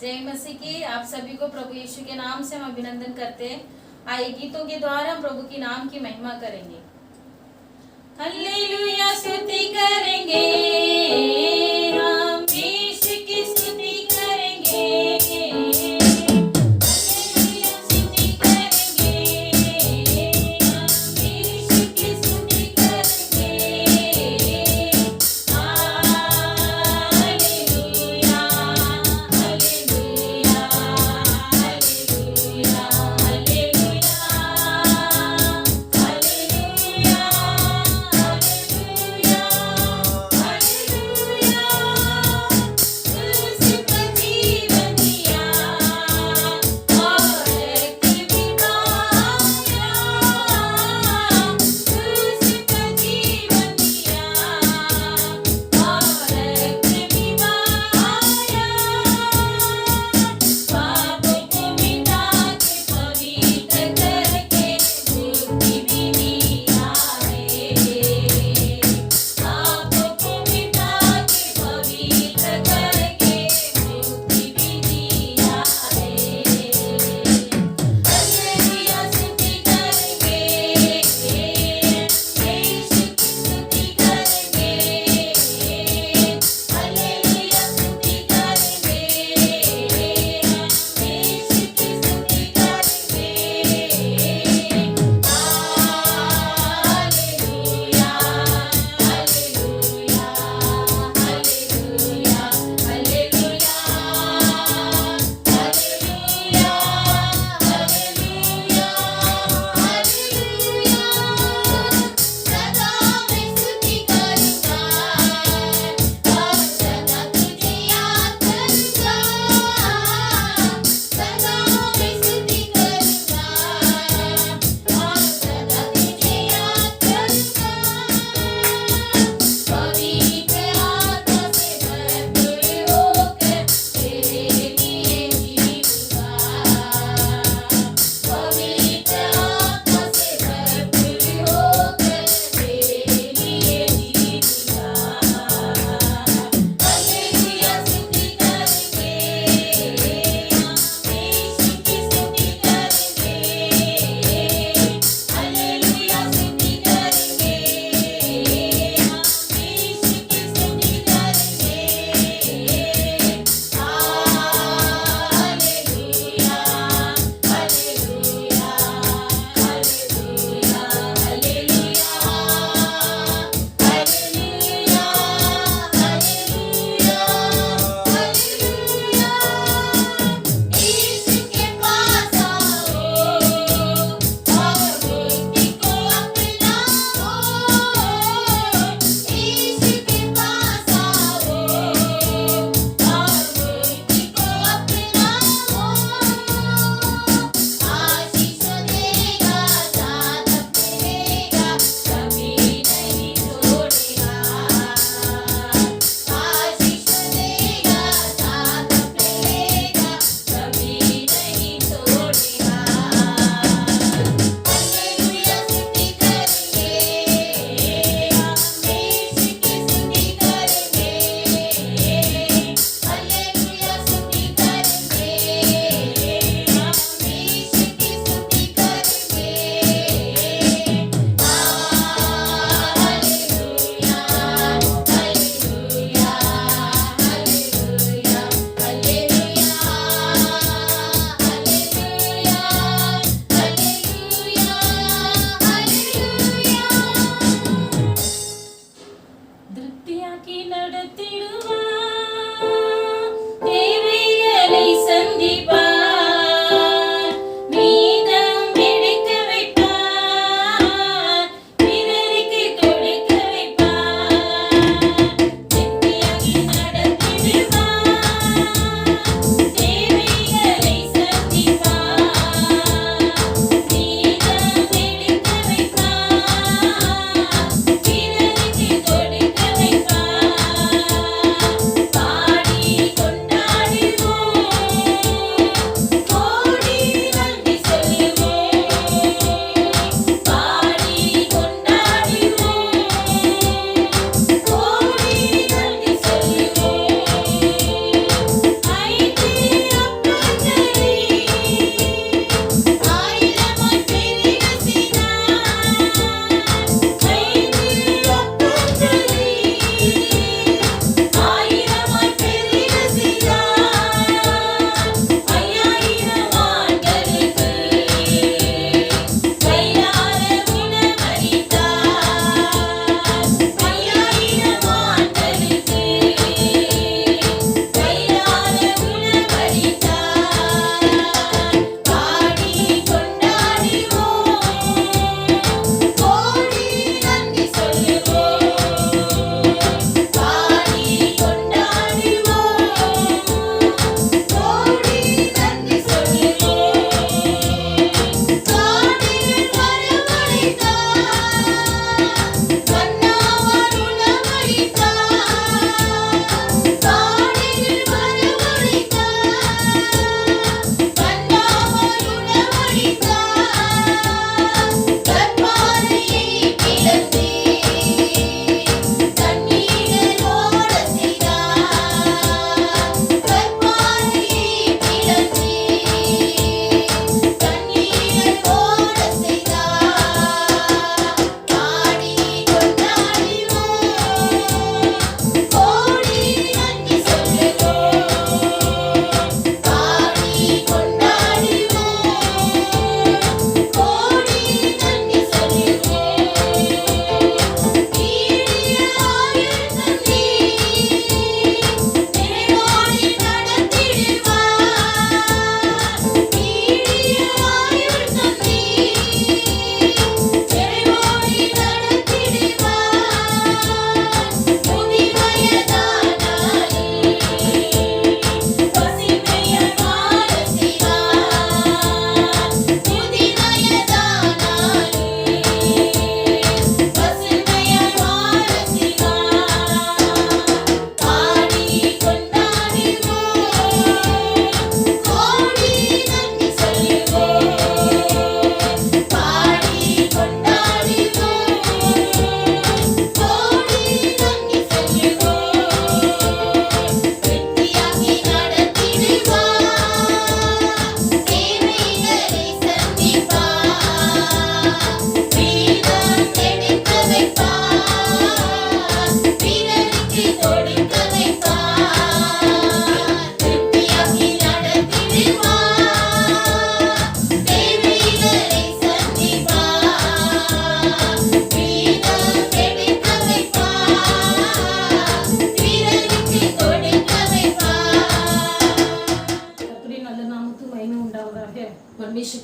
जय मसीह की। आप सभी को प्रभु यीशु के नाम से हम अभिनंदन करते हैं। आइए गीतों के द्वारा हम प्रभु की नाम की महिमा करेंगे। हालेलुया स्तुति करेंगे, हम यीशु की स्तुति करेंगे। हालेलुया स्तुति करेंगे, हम यीशु की स्तुति करेंगे। Hallelujah hallelujah hallelujah hallelujah hallelujah hallelujah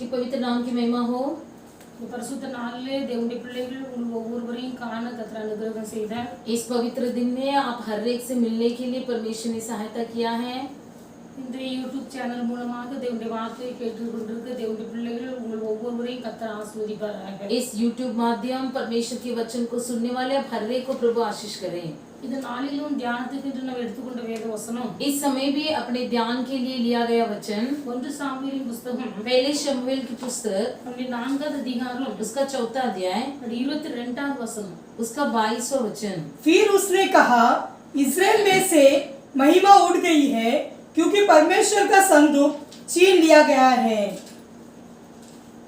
उसके पवित्र नाम की महिमा हो। இந்த பரிசுத்த நாளிலே தேவனுடைய பிள்ளைகள் உங்கள் ஒவ்வொருவரையும் காண கர்த்தர் அனுகிரகம் செய்தார். इस पवित्र दिन में आप हर एक से मिलने के लिए परमेश्वर ने सहायता किया है। இந்த யூடியூப் சேனல் மூலமாக தேவனுடைய வார்த்தையை கேட்டுக்கொண்டிருக்க தேவனுடைய பிள்ளைகள் உங்கள் ஒவ்வொருவரையும் கர்த்தர் ஆசீர்வதிப்பாராக. इस YouTube माध्यम परमेश्वर के वचन को सुनने वाले आप हर एक को प्रभु आशीष करें। இந்த நாளிலும் தியானத்துக்கு என்று நாம் எடுத்துக்கொண்ட வேத வசனம் इस समय भी अपने ध्यान के लिए लिया गया वचन 1 சாமுவேலின் புத்தகம் पहले शमूएल की पुस्तक நம்முடைய 4வது அதிகாரம் उसका 4था अध्याय 22வது வசனம். उसका 22वां वचन। फिर उसने कहा, इस्राएल में से महिमा उड़ गई है, क्योंकि परमेश्वर का संदूक छीन लिया गया है।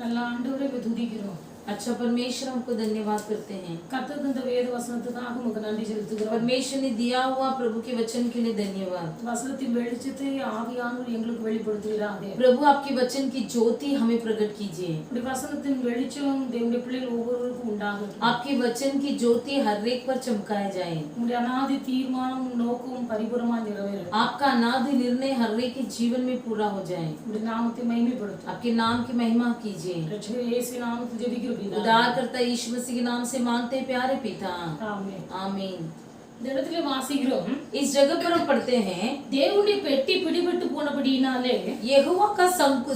நல்ல ஆண்டவரை துதிக்கிறோம். अच्छा परमेश्वर हमको धन्यवाद करते हैं। கர்த்தர் இந்த வேத வசனத்துக்காக உமக்கு நன்றி செலுத்துகிறோம். परमेश्वर ने दिया हुआ प्रभु के वचन के लिए धन्यवाद। வசனத்தின் வெளிச்சத்தை ஆவியானவர் எங்களுக்கு வெளிப்படுத்துகிறாரே. प्रभु आपके वचन की ज्योति हमें प्रकट कीजिए। இந்த வசனத்தின் வெளிச்சம் தேவனுடைய பிள்ளைகள் ஒவ்வொருவருக்கும் உண்டாகட்டும். आपके वचन की ज्योति हर एक पर चमकाए जाए। உம்முடைய அநாதி தீர்மானம் நோக்கம் பரிபூரணமாய் நிறைவேறும். आपका अनादि निर्णय हर एक के जीवन में पूरा हो जाए। உம்முடைய நாமத்தை மகிமைப்படுத்தும். आपके नाम की महिमा कीजिए। ரட்சகர் இயேசு நாமத்தில் ஜெபிக்கிறோம். उद्धारकर्ता यीशु मसीह के नाम से मांगते हैं प्यारे पिता, ஆமென். आमीन। இந்த இடத்துல வாசிக்கிறோம், इस जगह पर हम पढ़ते हैं, தேவனுடைய பெட்டி பிடிபட்டு போனபடியினாலே यहोवा का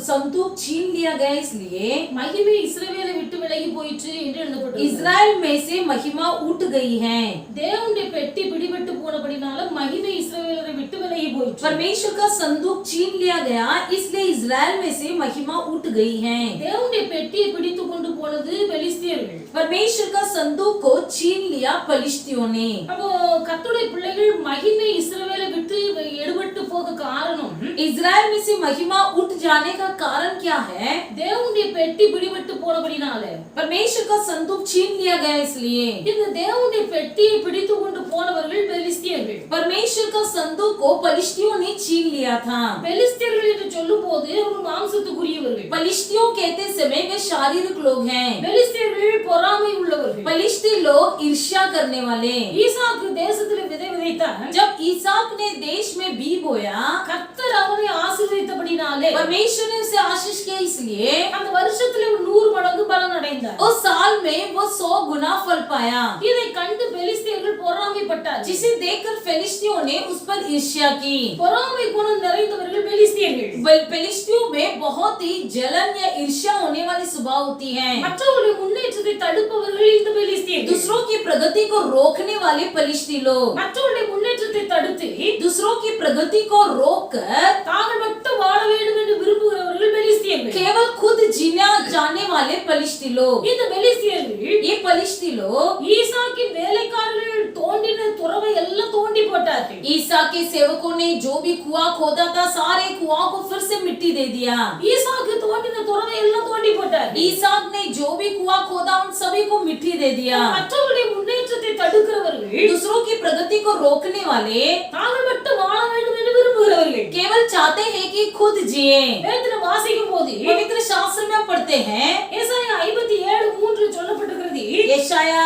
संदूक छीन लिया गया, इसलिए மகிமை இஸ்ரவேலை விட்டு விலகி போயிற்று என்று எழுதப்பட்டிருக்கிறது. इजराइल में से महिमा उठ गई है। தேவனுடைய பெட்டி பிடிபட்டு போனபடினால மகிமை இஸ்ரவேலை விட்டு விலகி போயிற்று. परमेश्वर का संदूक छीन लिया गया, इसलिए इजराइल में से महिमा उठ गई है। தேவனுடைய பெட்டியை பிடித்து கொண்டு போனது பெலிஸ்தியர்கள். परमेश्वर का संदूक को छीन लिया पलिश्तियों ने। அப்போ கர்த்தருடைய பிள்ளைகள் மகிமை இஸ்ரவேலை விட்டு எடுபட்டு போக காரணம், इजराइल में से महिमा उठ जाने का कारण क्या है? தேவனுடைய பெட்டி பிடிபட்டு போனபடினால परमेश्वर का संदूक छीन लिया गया, इसलिए இந்த தேவனுடைய பெட்டியை பிடித்து கொண்டு போனவர்கள் பெலிஸ்தியர்கள். परमेश्वर का संदूक को पलिश्तियों ने छीन लिया था। பெலிஸ்தியர்கள் என்று சொல்லும் போது அவர்கள் மாம்சத்துக்குரியவர்கள். पलिश्तियों कहते समय वे शारीरिक लोग हैं। பெலிஸ்தியர்கள் பொறாமை உள்ளவர்கள். पलिश्ती लोग ईर्ष्या करने वाले। ஈசாக்கு தேசத்திலே விதை விதைத்தான். जब ईसाक ने देश में बीज बोया, கர்த்தர் அவனை ஆசீர்வதித்தபடினாலே परमेश्वर ने उसे आशीष किया, इसलिए அந்த வருஷத்திலே 100 மடங்கு பலன் அடைந்தார். उस साल में वो 100 गुना फल पाया। இதை கண்டு பெலிஸ்தியர்கள் பொறாமைப்பட்டார்கள். जिसे देखकर फिलिस्तियों ने उस पर ईर्ष्या की। பொறாமை குணம் நிறைந்தவர்கள் பெலிஸ்தியர்கள். फिलिस्तियों में बहुत ही जलन या ईर्ष्या होने वाली स्वभाव होती है। மற்றவர்களுடைய முன்னேற்றத்தை தடுப்பவர்கள் இந்த பெலிஸ்தியர்கள். दूसरों की प्रगति को रोकने वाले पलिश्ती लोग, மற்றவர்களுடைய முன்னேற்றத்தை தடுத்து दूसरों की प्रगति को रोककर தாங்கள் மட்டும் வாழ வேண்டும் என்று விரும்புகிறவர்கள் பெலிஸ்தியர்கள். केवल खुद जीना जाने वाले पलिश्ती लोग, இந்த பெலிஸ்தியர்கள் ये पलिश्ती लोग ஈசாக்கின் வேலைக்காரர்கள் தோண்டின துறவை எல்லாம் தோண்டி போட்டார்கள். ईसा के सेवकों ने जो भी कुआं खोदा था, सारे कुआं को फिर से मिट्टी दे दिया। ஈசாக்கு தோண்டின துறவை எல்லாம் தோண்டி போட்டார்கள். ईसाक ने जो भी कुआं खोदा उन सभी को मिट्टी दे दिया। மற்றவர்களுடைய முன்னேற்றத்தை தடுக்கிறவர்கள், दूसरों की प्रगति को रोकने वाले தாங்கள் மட்டும் வாழ வேண்டும் என்று விரும்புகிறவர்கள். केवल चाहते हैं कि खुद जिए। வேதத்துல வாசிக்கும் போது पवित्र शास्त्र में पढ़ते हैं, ஏசாயா 57:3 சொல்லப்பட்டிருக்கிறது, यशाया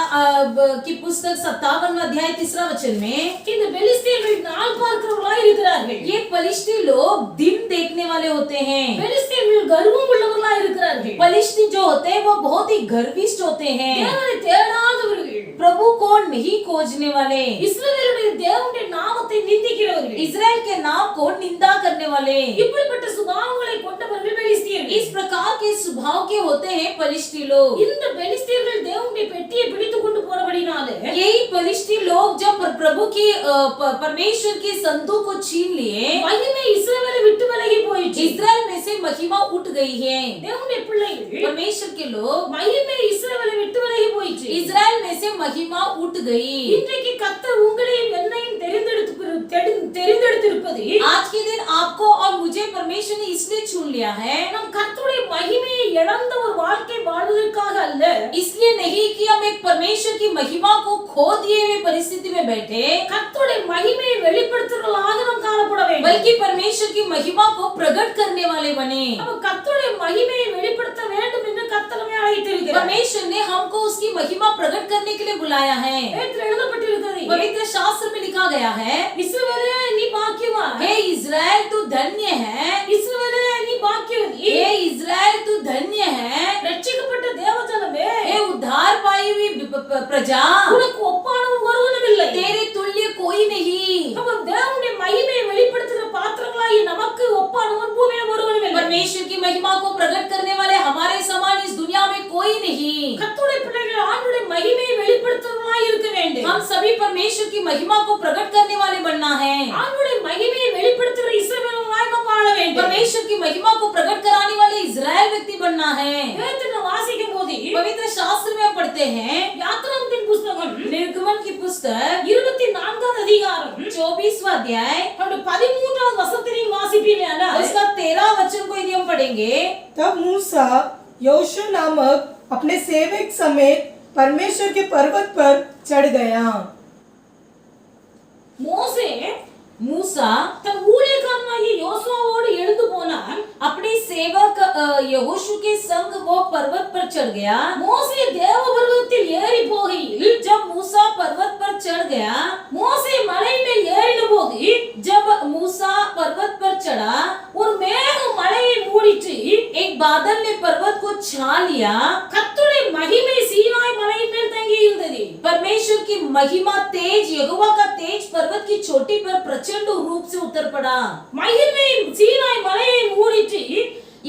की पुस्तक 57वां अध्याय 3रा वचन में, இந்த பெலிஸ்தியர்கள் நாள் பார்க்கிறவர்களாய் இருக்கிறார்கள். ये पलिश्ती लोग दिन देखने वाले होते हैं। பெலிஸ்தியர்கள் கர்வம் உள்ளவர்களாய் இருக்கிறார்கள். पलिश्ती जो होते हैं वो बहुत ही गर्विष्ठ होते हैं, தேவனை தேடாதவர்கள், प्रभु को नहीं खोजने वाले, இஸ்ரவேலுடைய தேவனுடைய நாமத்தை நிந்திக்கிறவர்கள். इजराइल के नाम को निंदा करने वाले। இப்படிப்பட்ட சுபாவங்களை கொண்டவர்கள் பெலிஸ்தியர்கள். इस प्रकार के स्वभाव के होते हैं पलिश्ती लोग। இந்த பெலிஸ்தியர்கள் தேவனுடைய பெட்டியை பிடித்து கொண்டு போனபடினாலே यही पलिश्ती लोग जब प्रभु की परमेश्वर के संदूक को छीन लिए, மகிமை இஸ்ரவேலை விட்டு விலகி போயிற்று. इजराइल में से महिमा उठ गई है। தேவனுடைய பிள்ளைகள் परमेश्वर के लोग, மகிமை இஸ்ரவேலை விட்டு விலகி போயிற்று. इजराइल में से महिमा उठ गई। இன்றைக்கு கர்த்தர் உங்களையும் என்னையும் தெரிந்தெடுத்திருப்பது, आज के दिन आपको और मुझे परमेश्वर ने इसलिए चुन लिया है, நம் கர்த்தருடைய மகிமையை இழந்த ஒரு வாழ்க்கை வாழ்வதற்காக அல்ல, इसलिए नहीं कि हम एक परमेश्वर की महिमा को खो दिए हुए परिस्थिति में बैठे, கர்த்தருடைய மகிமையை வெளிப்படுத்துறவர்களாக நாம் காணப்பட வேண்டும். बल्कि परमेश्वर की महिमा को प्रकट करने वाले बने। அப்ப கர்த்தருடைய மகிமையை வெளிப்படுத்த வேண்டும் என்று கர்த்தர் நம்மை அழைத்திருக்கிறார். परमेश्वर ने हमको उसकी महिमा प्रकट करने के लिए बुलाया है। வேதத்தில் எழுதப்பட்டிருக்கிறது, पवित्र शास्त्र में लिखा गया है, இஸ்ரவேலே நீ பாக்கியவான், हे इज़राइल तू धन्य है, இஸ்ரவேலே நீ பாக்கியவதி, हे इज़राइल तू धन्य है, ரட்சிக்கப்பட்ட தேவஜனமே, हे उद्धार पाई हुई प्रजा, உனக்கு ஒப்பானவன் ஒருவனும் இல்லை. तेरे तुल्य कोई नहीं। அப்ப தேவனுடைய மகிமையை வெளிப்படுத்துகிற பாத்திரங்களாகி நமக்கு ஒப்பானவன் பூமியில ஒருவனும் இல்லை. परमेश्वर की महिमा को प्रकट करने वाले हमारे समान इस दुनिया में कोई नहीं। கர்த்தருடைய பிள்ளைகள் ஆண்டவருடைய மகிமையை வெளிப்படுத்துகிறவர்களாய் இருக்க வேண்டும். हम सभी परमेश्वर की महिमा को प्रकट करने वाले बनना है। ஆண்டவருடைய மகிமையை வெளிப்படுத்துகிற இஸ்ரவேலர்களாய் நாம் வாழ வேண்டும். परमेश्वर की महिमा को प्रकट कराने वाले इज़राइल व्यक्ति बनना है। வேதத்தை வாசிக்கும் போது पवित्र शास्त्र में पढ़ते हैं, யாத்திராகமத்தின் புத்தகம் निर्गमन की पुस्तक 24வது அதிகாரம் 24वां अध्याय அவருடைய 13வது வசனத்தின் வாசிப்பீங்களா? उसका 13 वचन को यदि हम पढ़ेंगे, तब मूसा यहोशू नामक अपने सेवक समेत परमेश्वर के पर्वत पर चढ़ गया। மோசே मूसा தன் ஊழியக்காரனாகிய யோசுவாவோடு எழுந்து போனான். अपने सेवक यहोशू के संग वो पर्वत पर चढ़ गया। மோசே தேவ பர்வதத்தில் ஏறி போகையில் जब मूसा पर्वत पर चढ़ गया, மோசே மலை மேல் ஏறின போது जब मूसा पर्वत पर चढ़ा, ஒரு மேகம் மலையை மூடிட்டு एक बादल ने पर्वत को छा लिया। கர்த்தருடைய மகிமை சீனாய் மலையின் மேல் தங்கி இருந்தது. परमेश्वर की महिमा तेज, यहोवा का तेज पर्वत की चोटी पर प्रचंड रूप से उतर पड़ा। மகிமை சீனாய் மலையை மூடிட்டு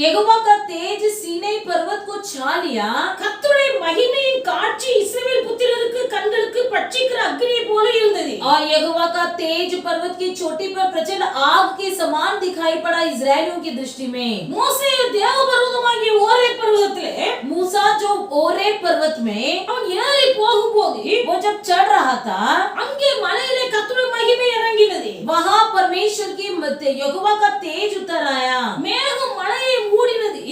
यहोवा का तेज सीनै पर्वत को छा लिया। கர்த்தருடைய மகிமையின் காட்சி இஸ்ரவேல் புத்திரருக்கு கண்களுக்கு பட்சிக்கிற அக்னியை போல இருந்தது. और यहोवा का तेज पर्वत की चोटी पर प्रचंड आग के समान दिखाई पड़ा इजरायलियों की दृष्टि में। மோசே தேவ பர்வதமாகிய ஓரே பர்வதத்திலே मूसा जो ओरे पर्वत में அவன் ஏறி போகும்போது वो जब चढ़ रहा था, அங்கே மலையிலே கர்த்தருடைய மகிமை இறங்கினது. वहां परमेश्वर की यहोवा का तेज उतर आया। மேகம் மலையை மூடினது.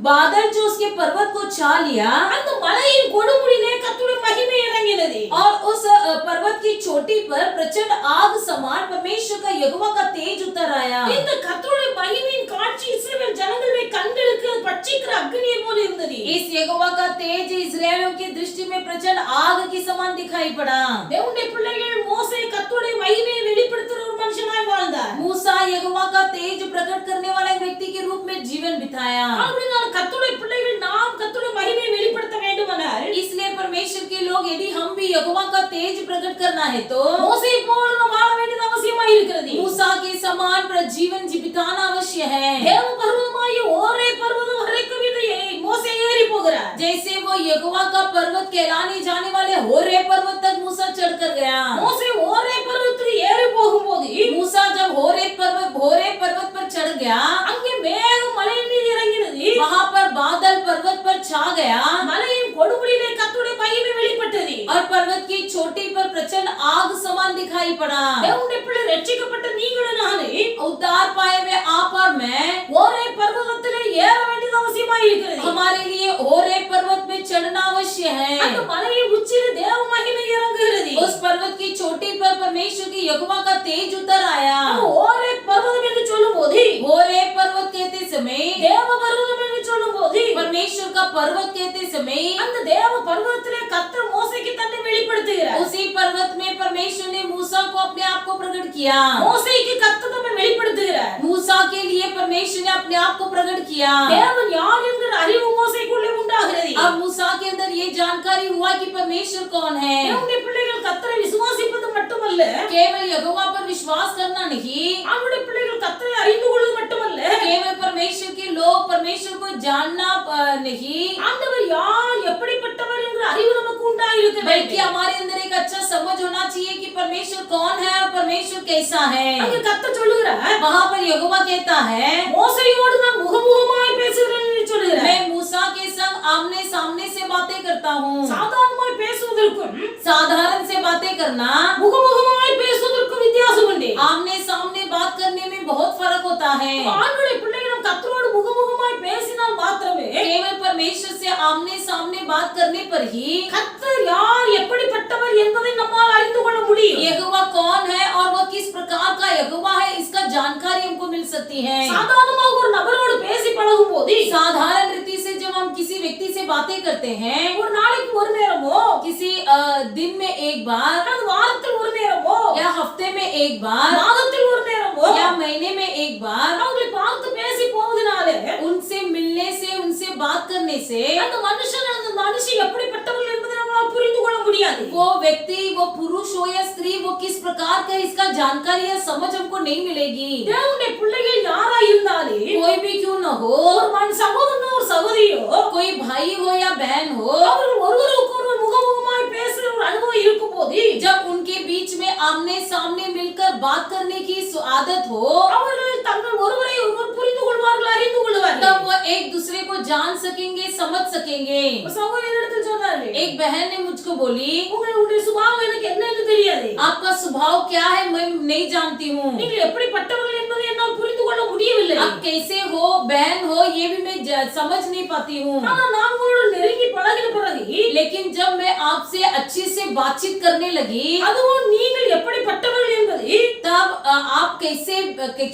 बादल जो उसके पर्वत को छा लिया, அந்த மலையின் கொடுமுடியிலே கர்த்தருடைய மகிமை இறங்கினது. और उस पर्वत की चोटी पर प्रचंड आग समान परमेश्वर का यहोवा का तेज उतर आया। இந்த கர்த்தருடைய மகிமையின் காட்சி இஸ்ரவேல் ஜனங்களுடைய கண்களுக்கு பட்சிக்கிற அக்னியை போல இருந்தது. इस यहोवा का तेज इस्राएलियों की दृष्टि में प्रचंड आग के समान दिखाई पड़ा। தேவனுடைய பிள்ளைகள் மோசே கர்த்தருடைய மகிமையை வெளிப்படுத்துகிற ஒரு மனுஷனாய் வாழ்ந்தார். मूसा यहोवा का तेज प्रकट करने वाले व्यक्ति के रूप में जीवन बिताया। அப்படினால் கர்த்தருடைய பிள்ளைகள் நாம் கர்த்தருடைய மகிமையை வெளிப்படுத்த வேண்டுமானால் इसलिए परमेश्वर के लोग यदि हम भी यहोवा का तेज प्रकट करना है तो மோசே போல நாம் வாழ வேண்டியது அவசியமாய் இருக்கிறது. मूसा के समान जीवन बिताना अवश्य है। தேவ பர்வதமாகிய ஓரே பர்வதம் வரைக்கும் இது மோசே ஏறி போகிறார். जैसे वो यहोवा का पर्वत कहलाने जाने वाले होरे पर्वत तक मूसा चढ़कर गया। மோசே ஓரே பர்வதத்துக்கு ஏறி போகும்போது मूसा जब होरे पर्वत पर चढ़ गया, அங்கே மேகம் மலையின் மீது இறங்கினது. वहां पर बादल पर्वत पर छा गया மலையின் கொடுமுடியிலே கர்த்தருடைய மகிமை வெளிப்பட்டது. और पर्वत की चोटी पर प्रचंड आग समान दिखाई पड़ा। தேவனுடைய பிள்ளை ரட்சிக்கப்பட்ட நீங்களும் நானே उद्धार पाए हुए आप और मैं ஓரே பர்வதத்திலே ஏற வேண்டியது அவசியமாய் இருக்கிறது. हमारे लिए होरे पर्वत में चढ़ना अवश्य அந்த है। மலையின் உச்சியில் தேவ மகிமை இறங்குகிறது. उस पर्वत की चोटी पर परमेश्वर की यहोवा का तेज उतर आया। ஓரே பர்வதம் என்று சொல்லும்போது होरे पर्वत कहते समय, தேவ பர்வதம் என்று சொல்லும்போது परमेश्वर का पर्वत कहते समय, அந்த தேவ பர்வதத்திலே கர்த்தர் மோசேக்கு தன்னை வெளிப்படுத்துகிறார். उसी पर्वत में परमेश्वर ने मूसा को अपने आप को प्रकट किया। மோசேக்கு கர்த்தர் தம்மை வெளிப்படுத்துகிறார். मूसा के लिए परमेश्वर ने अपने आप को प्रकट किया। தேவன் யார் என்கிற அறிவு மோசேக்குள்ளே உண்டாகிறது. अब मूसा के अंदर ये जानकारी हुआ कि परमेश्वर कौन है। தேவனுடைய பிள்ளைகள் கர்த்தரை விசுவாசிப்பது மட்டுமல்ல, केवल यहोवा पर विश्वास करना नहीं, அவருடைய பிள்ளைகள் கர்த்தரை அறிந்து கொள்வது மட்டுமல்ல, केवल परमेश्वर के लोग परमेश्वर को जानना नहीं, ஆண்டவர் யார் எப்படிப்பட்டவர் என்கிற அறிவு நமக்கு உண்டாயிருக்க बल्कि வேண்டும். हमारे अंदर एक अच्छा समझ होना चाहिए कि परमेश्वर कौन है और परमेश्वर कैसा है। அங்கே கர்த்தர் சொல்லுகிறார், वहाँ पर यहोवा कहता है, மோசேயோடு நான் முகமுகமாய் பேசுகிறேன் என்று சொல்லுகிறார். मैं मूसा के संग आमने सामने से बातें करता हूँ। சாதாரணமாய் பேசுவதற்கும் साधारण से बातें करना, முகமுகமாய் பேசுவதற்கும் வித்தியாசம் உண்டு. आमने सामने बात करने में बहुत फर्क होता है। ஆண்டவருடைய பிள்ளைகளும் கர்த்தரோடு முகமுகமாய் பேசினால் மாத்திரமே केवल परमेश्वर से आमने सामने बात करने पर ही கர்த்தர் யார் எப்படிப்பட்டவர் என்பதை நம்மால் அறிந்து கொள்ள முடியும். यहोवा कौन है और वह किस प्रकार का यहोवा है, इसका जानकारी हमको मिल सकती है। சாதாரணமாக ஒரு நபரோடு பேசி பழகும் போது साधारण रीति से जब हम किसी व्यक्ति से बातें करते हैं, ஒரு நாளைக்கு ஒரு நேரமோ किसी दिन में एक बार அல்லது வாரத்தில் ஒரு நேரமோ या हफ्ते में एक बार மாதத்தில் ஒரு நேரமோ या महीने में एक बार அவங்களை பார்த்து பேசி போவதனாலே उनसे मिलने से, उनसे बात करने से அந்த மனுஷன் அந்த மனுஷி எப்படிப்பட்டவர்கள் என்பதை நம்மால் புரிந்து கொள்ள முடியாது. वो व्यक्ति, वो पुरुष हो या स्त्री, वो किस प्रकार का इसका जानकारी या समझ हमको नहीं मिलेगी। தேவனுடைய பிள்ளைகள் யாரா இருந்தாலே कोई भी क्यों न हो, ஒரு சகோதரனோ ஒரு சகோதரியோ कोई भाई हो या बहन हो, அவர்கள் ஒருவருக்கு ஒருவர் முகமுகமாய் பேசுகிற ஒரு அனுபவம் இருக்கும்போது जब उनके बीच में आमने सामने मिलकर बात करने की आदत हो, அவர்கள் தங்கள் ஒருவரை ஒருவர் புரிந்து கொள்வார்கள், அறிந்து கொள்வார்கள். तब वो एक दूसरे को जान सकेंगे, समझ सकेंगे। ஒரு சகோதரனிடத்தில் சொன்னார்கள், एक बहन ने मुझको बोली, உங்களுடைய சுபாவம் எனக்கு என்னன்னு தெரியாது, आपका स्वभाव क्या है मैं नहीं जानती हूँ, நீங்கள் எப்படிப்பட்டவர்கள் என்பதை என்னால் புரிந்து கொள்ள முடியவில்லை. आप कैसे हो, बहन हो, ये भी मैं समझ नहीं पाती हूँ। ஆனா நான் உங்களோட நெருங்கி பழகின பிறகு लेकिन जब मैं आपसे अच्छे से बातचीत करने लगी, அதுவும் நீங்கள் எப்படிப்பட்டவர்கள் என்பதை तब आप कैसे,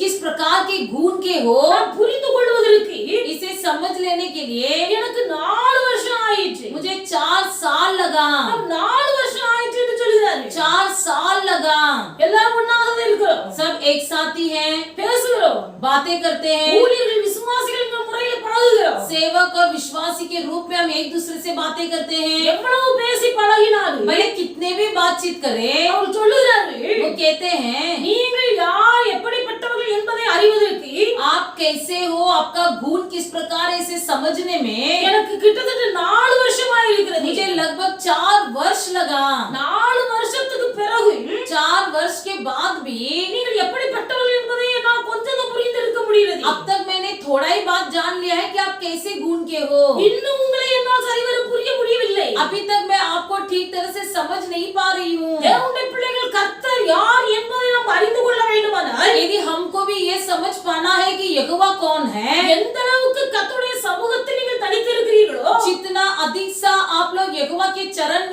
किस प्रकार के गुण के हो, நான் புரிந்து கொள்வதற்கு इसे समझ लेने के लिए எனக்கு 4 வருஷம் ஆயிடுச்சு. मुझे 4 साल लगा। 4 வருஷம் ஆயிடுச்சு என்று சொல்கிறார்கள். 4 साल लगा। எல்லாரும் ஒண்ணாக தான் இருக்கிறோம், सब एक साथ ही हैं, பேசுகிறோம், बातें करते हैं, ஊழியர்கள் விசுவாசிகள் என்ற முறையில பழகுகிறோம். सेवक और विश्वासी के रूप में हम एक दूसरे से बातें करते हैं। எவ்வளவு பேசி பழகினாலும் भले कितने भी बातचीत करें, அவர் சொல்லுகிறார்கள், वो कहते हैं நீங்கள் யார் எப்படிப்பட்டவர்கள் என்பதை அறிவதற்கு आप कैसे हो, आपका गुण किस प्रकार है, इसे समझने में எனக்கு கிட்டத்தட்ட 4 வருஷமா இருக்கிறது. मुझे लगभग 4 वर्ष लगा। 4 வருஷத்துக்கு பிறகு 4 वर्ष के बाद भी நீங்கள் எப்படிப்பட்டவர்கள் என்பதை நான் கொஞ்சம் தான் புரிந்திருக்க முடிகிறது. अब तक मैंने थोड़ा ही बात जान लिया है कि आप कैसे गुण के हो। இன்னும் உங்களை என்னால் சரிவர புரிய முடியவில்லை. अभी तक मैं आपको ठीक तरह से समझ नहीं पा रही हूँ। தேவனுடைய பிள்ளைகள் கர்த்தர் யார் என்பதை நாம் அறிந்து கொள்ள வேண்டுமானால் यदि हमको भी ये समझ पाना है कि यहोवा कौन है, எந்த அளவுக்கு கர்த்தருடைய சமூகத்தில் நீங்கள் தனித்திருக்கிறீர்களோ, जितना अधिक सा आप लोग यहोवा के चरण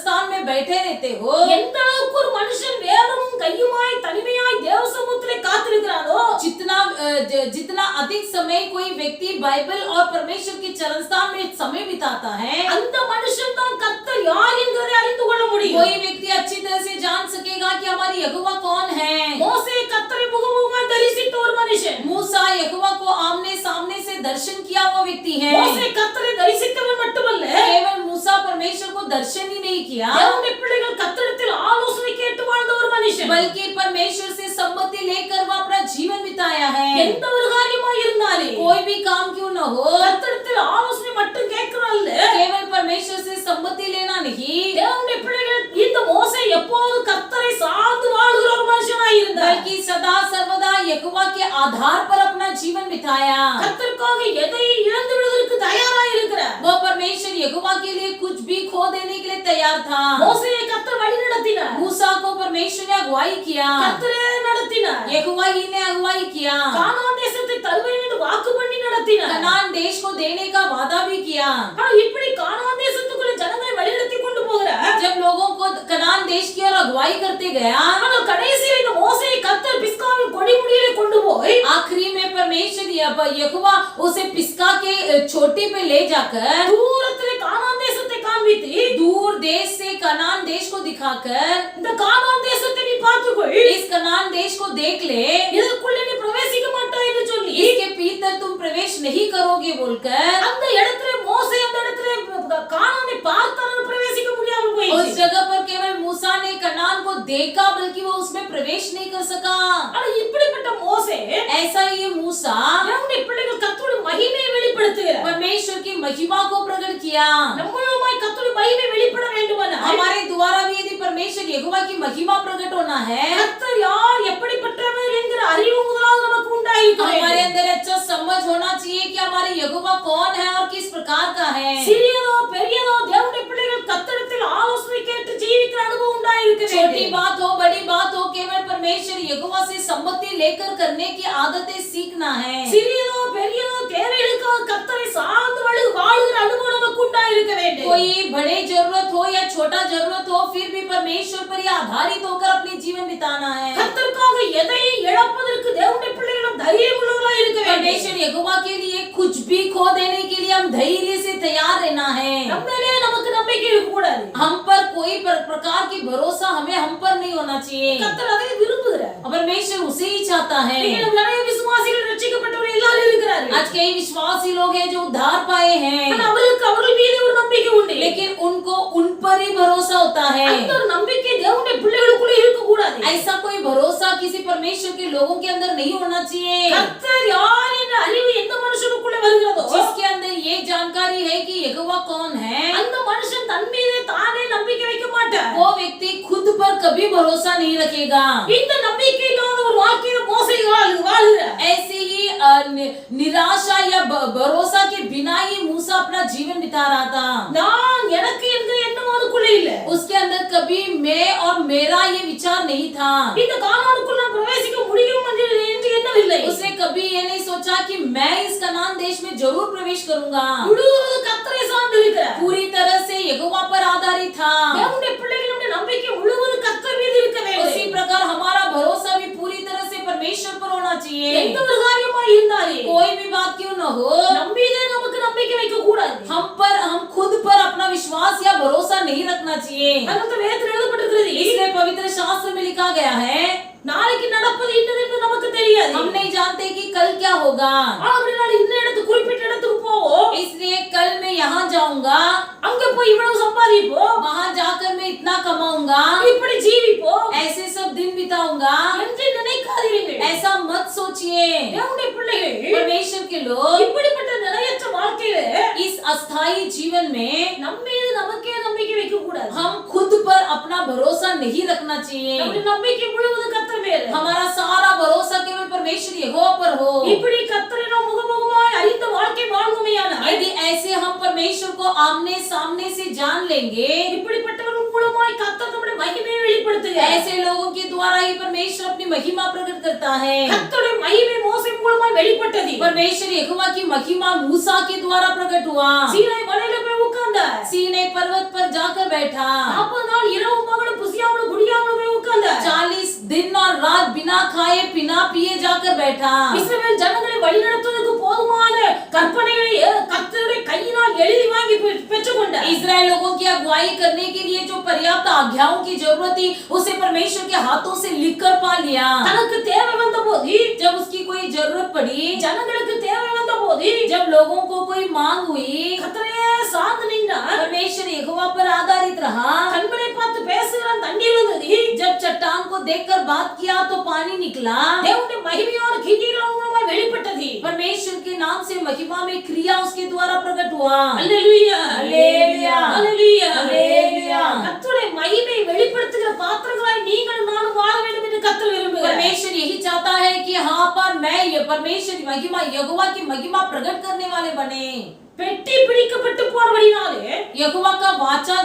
स्थान में बैठे रहते हो, எந்த அளவுக்கு ஒரு மனுஷன் வேதமும் கையுமாய் தனிமையாய் தேவ சமூகத்திலே காத்திருக்கிறானோ, जितना अधिक समय कोई व्यक्ति बाइबल और परमेश्वर के चरण स्थान में समय बिताता है, அந்த மனுஷன் தான் கர்த்தர் யார் என்பதை அறிந்து கொள்ள முடியும். कोई व्यक्ति अच्छी तरह से जान सकेगा कि हमारी यहोवा कौन है। மோசே கர்த்தரை முகமுகமாய் தரிசித்த ஒரு மனுஷன், मूसा यहोवा को आमने सामने से दर्शन किया हुआ व्यक्ति है। மோசே கர்த்தரை தரிசித்தவன் மட்டுமல்ல, केवल मूसा परमेश्वर को दर्शन ही नहीं किया, தேவனுடைய பிள்ளைகள் கர்த்தரிடத்தில் ஆலோசனை கேட்டு வாழ்ந்த ஒரு மனுஷன். बल्कि परमेश्वर से सम्मति लेकर वह अपना जीवन बिताया है। எந்த ஒரு காரியமாய் இருந்தாலே कोई भी काम क्यों न हो, கர்த்தரிடத்தில் ஆலோசனை மட்டும் கேட்கிறல்ல, केवल परमेश्वर से सम्मति लेना नहीं, தேவனுடைய பிள்ளைகள் இந்த மோசே எப்போது கர்த்தரை சார்ந்து வாழ்கிற ஒரு மனுஷனாய் இருந்தார். बल्कि सदा सर्वदा यहोवा के आधार पर अपना जीवन बिताया। கர்த்தருக்காக எதை இழந்து விடுவதற்கு தயாராய் இருக்கிறார். वो परमेश्वर यहोवा के लिए कुछ भी खो देने के लिए तैयार था। மோசேயை கர்த்தர் வழி நடத்தினார், मूसा को परमेश्वर ने अगुवाई किया, கர்த்தரே நடத்தினார். यहोवा ही ने अगुवाई किया, கானான் தேசத்தை தருவேன் என்று வாக்கு பண்ணி நடத்தினார். कनान देश को देने का वादा भी किया। ஆனா இப்படி கானான் தேசத்துக்குள்ள ஜனங்களை வழிநடத்தி கொண்டு போகிறார். जब लोगों को कनान देश की ओर अगुवाई करते गया, ஆனால் கடைசியில் இந்த மோசேயை கர்த்தர் பிஸ்காவின் கொடிமுடியிலே கொண்டு போய் आखिरी में परमेश्वर यहोवा उसे पिस्का के चोटी पे ले जाकर தூரத்திலே கானான் தேசத்தை காண்பித்து, दूर देश से कनान देश को दिखाकर, இந்த கானான் தேசத்தை நீ பார்த்துக்கொள், इस कनान देश को देख ले, இதற்குள்ளே நீ பிரவேசிக்க மாட்டாய் என்று சொல்லி इसके भीतर तुम प्रवेश नहीं करोगे बोलकर அந்த இடத்திலே மோசே அந்த இடத்திலே கானானை பார்த்தாலும் பிரவேசிக்க முடியாமல் उस போயிடுச்சு. जगह पर केवल मूसा ने कनान को देखा, बल्कि वो उसमें प्रवेश नहीं कर सका। ஆனா இப்படிப்பட்ட மோசே ऐसा ये मूसा தேவனுடைய பிள்ளைகள் கர்த்தருடைய மகிமையை வெளிப்படுத்துகிறார். परमेश्वर की महिमा को प्रकट किया। நம்மளுமாய் கர்த்தருடைய மகிமை வெளிப்பட வேண்டுமானால் हमारे द्वारा भी यदि परमेश्वर यहोवा की महिमा प्रकट होना है, கர்த்தர் யார் எப்படிப்பட்டவர் என்கிற அறிவு முதலாவது நமக்கு உண்டாயிருக்க हमारे வேண்டும். अंदर अच्छा समझ होना चाहिए कि हमारे यहोवा कौन है और किस प्रकार का है। சிறியதோ பெரியதோ தேவனுடைய பிள்ளைகள் கர்த்தரிடத்தில் ஆலோசனை கேட்டு ஜீவிக்கிற அனுபவம் உண்டாயிருக்க छोटी வேண்டும். बात हो बड़ी बात हो, केवल परमेश्वर यहोवा से सम्मति लेकर करने की आदतें सीखना है। சிறியதோ பெரியதோ தேவைகளுக்காக கர்த்தரை சார்ந்து வாழ்கிற அனுபவம் நமக்கு உண்டாயிருக்க வேண்டும். कोई बड़े जरूरत हो या छोटा जरूरत हो, फिर भी परमेश्वर पर ही आधारित होकर अपनी जीवन बिताना है। கர்த்தருக்காக எதை இழப்பதற்கு தேவனுடைய பிள்ளைகளிடம் தைரியமுள்ளவர்களாய் இருக்க வேண்டும். परमेश्वर यहोवा के लिए कुछ भी खो देने के लिए हम धैर्य से तैयार रहना है। நம்மளே நமக்கு நம்பிக்கை இருக்க கூடாது. हम पर कोई प्रकार की भरोसा हमें हम पर नहीं होना चाहिए। கர்த்தர் அதை விரும்புகிறார். परमेश्वर उसे ही चाहता है। இன்னைக்கு நிறைய விசுவாசிகள் ரட்சிக்கப்பட்டவர்கள் எல்லாரும் இருக்கிறார்கள். आज कई विश्वासी लोग हैं जो उद्धार पाए हैं, ஆனா அவர்கள் மீது ஒரு நம்பிக்கை உண்டு. लेकिन उनको उन पर ही भरोसा होता है। அந்த ஒரு நம்பிக்கை தேவனுடைய பிள்ளைகளுக்குள்ள இருக்க கூடாது. ऐसा कोई भरोसा किसी परमेश्वर के लोगों के अंदर नहीं होना चाहिए। கர்த்தர் யார் என்ற அறிவு எந்த மனுஷனுக்குள்ள வருகிறதோ जिसके अंदर ये जानकारी है कि यहोवा कौन है, அந்த மனுஷன் தன் மீது தானே நம்பிக்கை வைக்க மாட்டார். वो व्यक्ति खुद पर कभी भरोसा नहीं रखेगा। இந்த நம்பிக்கை இல்லாத ஒரு வாழ்க்கையை மோசடி வாழ்கிறார். ऐसे ही निराशा या भरोसा के बिना ही मूसा अपना जीवन बिता रहा था। நான் எனக்கு என்கிற எண்ணம் அதுக்குள்ள இல்ல. उसके अंदर कभी मैं और मेरा ये विचार नहीं था। இந்த கானானுக்குள்ள நான் பிரவேசிக்க முடியும் என்று எண்ணவில்லை. उसने कभी ये नहीं सोचा कि मैं इस कनान देश में जरूर प्रवेश करूंगा। முழுவதும் கர்த்தரை சார்ந்து இருக்கிறார். पूरी तरह से यहोवा पर आधारित था। தேவனுடைய பிள்ளைகளுடைய நம்பிக்கை முழுவதும் கர்த்தர் மீது இருக்க வேண்டும். उसी प्रकार हमारा भरोसा भी पूरी तरह से परमेश्वर पर होना चाहिए। எந்த ஒரு காரியமா இருந்தாலே कोई भी बात क्यों न हो, நம்மீதே நமக்கு நம்பிக்கை வைக்க கூடாது. हम खुद पर अपना विश्वास या भरोसा नहीं रखना चाहिए। அந்த வேதத்தில் எழுதப்பட்டிருக்கிறது, इसलिए पवित्र शास्त्र में लिखा गया है, நாளைக்கு நடப்பது இன்னது என்று நமக்கு தெரியாது. हम नहीं जानते कि कल क्या होगा। அப்படினால இந்த இடத்துக்கு குறிப்பிட்ட இடத்துக்கு போவோம். इसलिए कल मैं यहाँ जाऊंगा, அங்க போய் இவ்வளவு சம்பாதிப்போம், वहाँ जाकर मैं इतना कमाऊंगा, இப்படி ஜீவிப்போம் ऐसे सब दिन बिताऊंगा, என்று நினைக்காதீர்கள். ऐसा मत सोचिए। தேவனுடைய பிள்ளைகள் परमेश्वर के लोग இப்படிப்பட்ட நிலையற்ற வாழ்க்கையில इस अस्थायी जीवन में நம்மீது நமக்கே நம்பிக்கை வைக்க கூடாது. हम खुद पर अपना भरोसा नहीं रखना चाहिए। நம்முடைய நம்பிக்கை முழுவதும் கர்த்தர் மேல். हमारा सारा भरोसा केवल परमेश्वर यहोवा पर हो। இப்படி கர்த்தரை நாம் முகமுகமாய் அறிந்த வாழ்க்கை வாழ்வோமேயானால் यदि ऐसे हम परमेश्वर को आमने सामने से जान लेंगे, இப்படிப்பட்டவர்கள் மூலமாய் கர்த்தர் தம்முடைய மகிமையை வெளிப்படுத்துகிறார். ऐसे लोगों के द्वारा ही परमेश्वर अपनी महिमा प्रकट करता है। கர்த்தருடைய மகிமை மோசே மூலமாய் வெளிப்பட்டது. परमेश्वर यहोवा की महिमा मूसा के द्वारा प्रकट हुआ। சீனாய் மலையில போய் உட்கார்ந்தார். सीनै पर्वत पर जाकर बैठा। 40 நாள் இரவும் பகலும் புசியாமலும் குடியாமலும் போய் உட்கார்ந்தார். 40 दिन और रात बिना खाए बिना पिए जाकर बैठा। இஸ்ரவேல் ஜனங்களை வழிநடத்துவதற்கு போதுமான கற்பனைகளை கர்த்தருடைய கையினால் எழுதி வாங்கி பெற்றுக்கொண்டார். इस्राएल लोगों की अगुवाई करने के लिए जो पर्याप्त आज्ञाओं की जरूरत थी, उसे परमेश्वर के हाथों से लिखकर पा लिया। தனக்கு தேவை வந்தபோது, जब उसकी कोई जरूरत पड़ी, ஜனங்களுக்கு தேவை வந்தபோது, जब लोगों को कोई मांग हुई, கர்த்தரையே சார்ந்து நின்றார். परमेश्वर यहोवा पर आधारित रहा। கண்களை பார்த்து பேசுகிறான், தண்ணீர் வந்தது. जब चट्टान को देखकर बात किया तो पानी निकला। தேவனுடைய மகிமையான கிரியைகள் மூலமாய் வெளிப்பட்டது. परमेश्वर के नाम से महिमा में क्रिया उसके द्वारा प्रकट हुआ। அல்லேலூயா, அல்லேலூயா, அல்லேலூயா, அல்லேலூயா। கர்த்தருடைய மகிமை வெளிப்படுத்துகிற பாத்திரங்களாய் நீங்கள் நானும் வாழ வேண்டும் என்று கர்த்தர் விரும்புகிறார். परमेश्वर यही चाहता है कि हाँ पर मैं ये परमेश्वर की महिमा, यहोवा की महिमा प्रकट करने वाले बने। பெட்டி பிடிக்கப்பட்டு போனபடினாலே यहोवा का वाचा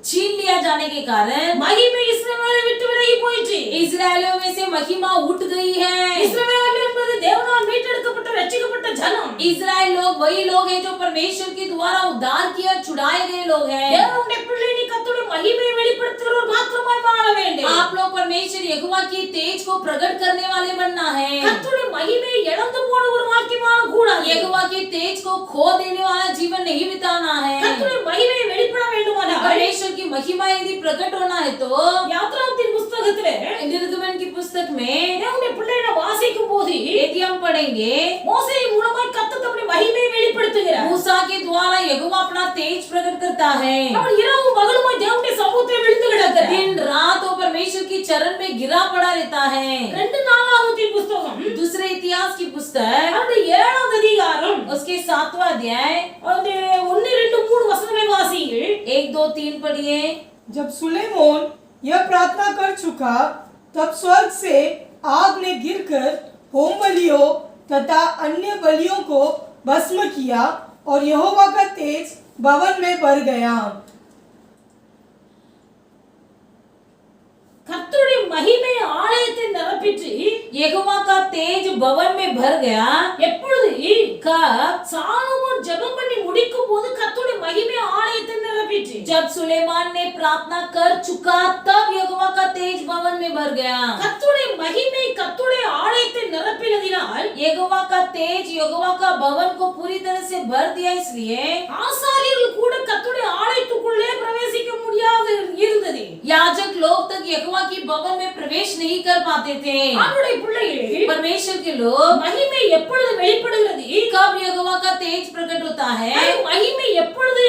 छीन लिया जाने के कारण மகிமை இஸ்ரவேலை விட்டு விலகி போயிற்று. इस्राएलियों में से महिमा उठ गई है। இஸ்ரவேல் என்பது தேவனால் மீட்டெடுக்கப்பட்ட ரட்சிக்கப்பட்ட ஜனம். इस्राएल लोग वही लोग हैं जो परमेश्वर के द्वारा उद्धार किया छुड़ाए गए लोग हैं। தேவனுடைய பிள்ளை நீ கர்த்தருடைய மகிமையை வெளிப்படுத்துகிற ஒரு பாத்திரமாய் வாழ வேண்டும். आप लोग परमेश्वर यहोवा की तेज को प्रकट करने वाले बनना है। கர்த்தருடைய மகிமையை இழந்து போன ஒரு வாழ்க்கை வாழ கூடாது. यहोवा की तेज को खो देने वाला जीवन नहीं बिताना है। கர்த்தருடைய மகிமையை வெளிப்பட வேண்டுமானால் परमेश्वर की महिमा यदि प्रकट होना है तो யாத்ராகமத்தின் புத்தகத்திலே निर्गमन की पुस्तक में தேவனுடைய பிள்ளையை வாசிக்கும் போது यदि हम पढ़ेंगे, மோசே மூலமாய் கர்த்தர் தம்முடைய மகிமையை வெளிப்படுத்துகிறார். मूसा के द्वारा यहोवा अपना तेज प्रकट करता है। அவன் இரவும் பகலுமாய் தேவனுடைய சமூகத்தை விழுந்து கிடக்கிறார். दिन रात वो परमेश्वर की चरण में गिरा पड़ा रहता है। 2 நாளாகமத்தின் புத்தகம் दूसरे इतिहास की पुस्तक அந்த 7வது அதிகாரம் उसके 7वां अध्याय அந்த 1 2 3 வசனங்களை வாசியுங்கள். 1 2 3 पढ़िए। जब सुलेमोन यह प्रार्थना कर चुका, तब स्वर्ग से आग ने गिरकर होम बलियों तथा अन्य बलियों को भस्म किया और यहोवा का तेज भवन में भर गया। கர்த்தருடைய மகிமை ஆலயத்தை நிரப்பி நிரப்பிற்று. यहोवा का तेज भवन में भर गया। எப்பொழுது कब? சாலமோன் ஜெபம் பண்ணி முடிக்கும் போது கர்த்தருடைய மகிமை ஆலயத்தை நிரப்பிற்று. जब सुलेमान ने प्रार्थना कर चुका तब यहोवा का तेज भवन में भर गया। கர்த்தருடைய மகிமை கர்த்தருடைய ஆலயத்தை நிரப்பினதினால் यहोवा का तेज यहोवा का भवन को पूरी तरह से भर दिया, इसलिए ஆசாரியர்கள் கூட கர்த்தருடைய ஆலயத்துக்குள்ளே பிரவேசிக்க முடியாது இருந்தது. याजक लोग तक यहोवा की भवन में प्रवेश नहीं कर पाते थे। அவருடைய பிள்ளைகளே, परमेश्वर के लोग மகிமை எப்பொழுது வெளிப்படுகிறது? कब यहोवा का तेज प्रकट होता है? அது மகிமை எப்பொழுது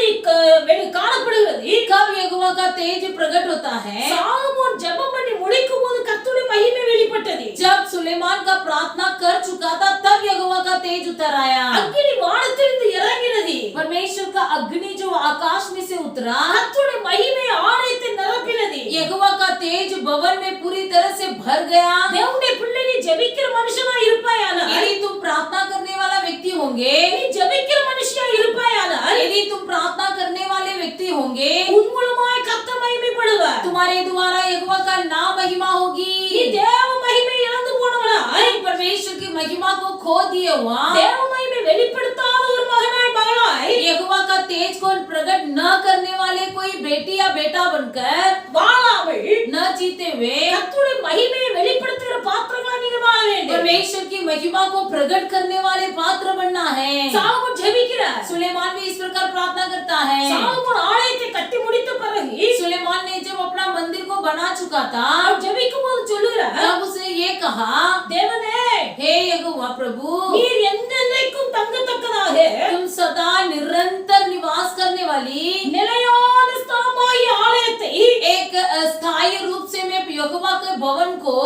காணப்படுகிறது? कब यहोवा का तेज प्रकट होता है? சாலமோன் ஜெபம் பண்ணி முடிக்கும் போது கர்த்தருடைய மகிமை வெளிப்பட்டது. जब सुलेमान का प्रार्थना कर चुका था तब यहोवा का तेज उतर आया। அக்கினி வானத்திலிருந்து இறங்கினது. परमेश्वर का अग्नि जो आकाश में से उतरा, கர்த்தருடைய மகிமை ஆலயத்தை நிரப்பினது. यहोवा का तेज भवन में पूरी तरह से भर गया। தேவனுடைய பிள்ளை, நீ ஜெபிக்கிற மனுஷனா இருப்பாயானால், यदि तुम प्रार्थना करने वाला व्यक्ति होंगे, நீ ஜெபிக்கிற மனுஷியா இருப்பாயானால், यदि तुम प्रार्थना करने वाले व्यक्ति होंगे, உன் மூலமாய் கர்த்தர் மகிமைப்படுவார். तुम्हारे द्वारा यहोवा का नाम महिमा நீ होगी। தேவ மகிமை இழந்து போனவனாய், तुम परमेश्वर की महिमा को खो दिए हुआ, தேவ மகிமை வெளிப்படுத்தாத ஒரு மகனாய் மகளாய் यहोवा का तेज को प्रकट न करने वाले कोई बेटी या बेटा बनकर வாழாமல் न जीते हुए கர்த்தருடைய மகிமையை வெளிப்படுத்துகிற பாத்திரங்களா நீங்கள் வாழ வேண்டும். परमेश्वर की महिमा को प्रकट करने वाले पात्र बनना है। சாலமோன் ஜெபிக்கிறார். सुलेमान भी इस प्रकार प्रार्थना करता है। சாலமோன் ஆலயத்தை கட்டி முடித்த பிறகு सुलेमान ने जब अपना मंदिर को बना चुका था அவர் ஜெபிக்கும் போது சொல்லுகிறார், तब उसे ये कहा, தேவனே, हे यहोवा प्रभु, நீர் என்றென்றைக்கும் தங்கத்தக்கதாக तुम सदा निरंतर निवास करने वाली நிலையான ஸ்தலமாகிய ஆலயத்தை एक स्थायी रूप से मैं यहोवा के भवन को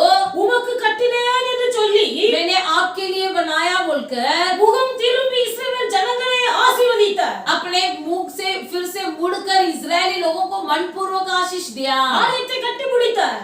உமக்கு கட்டினேன் என்று சொல்லி मैंने आपके लिए बनाया बोलकर முகம் திரும்பி இஸ்ரவேல் ஜனங்களை ஆசீர்வதித்தார். अपने मुख से फिर से मुड़कर इजरायली लोगों को मनपूर्वक आशीष दिया। ஆலயத்தை கட்டி முடித்தார்.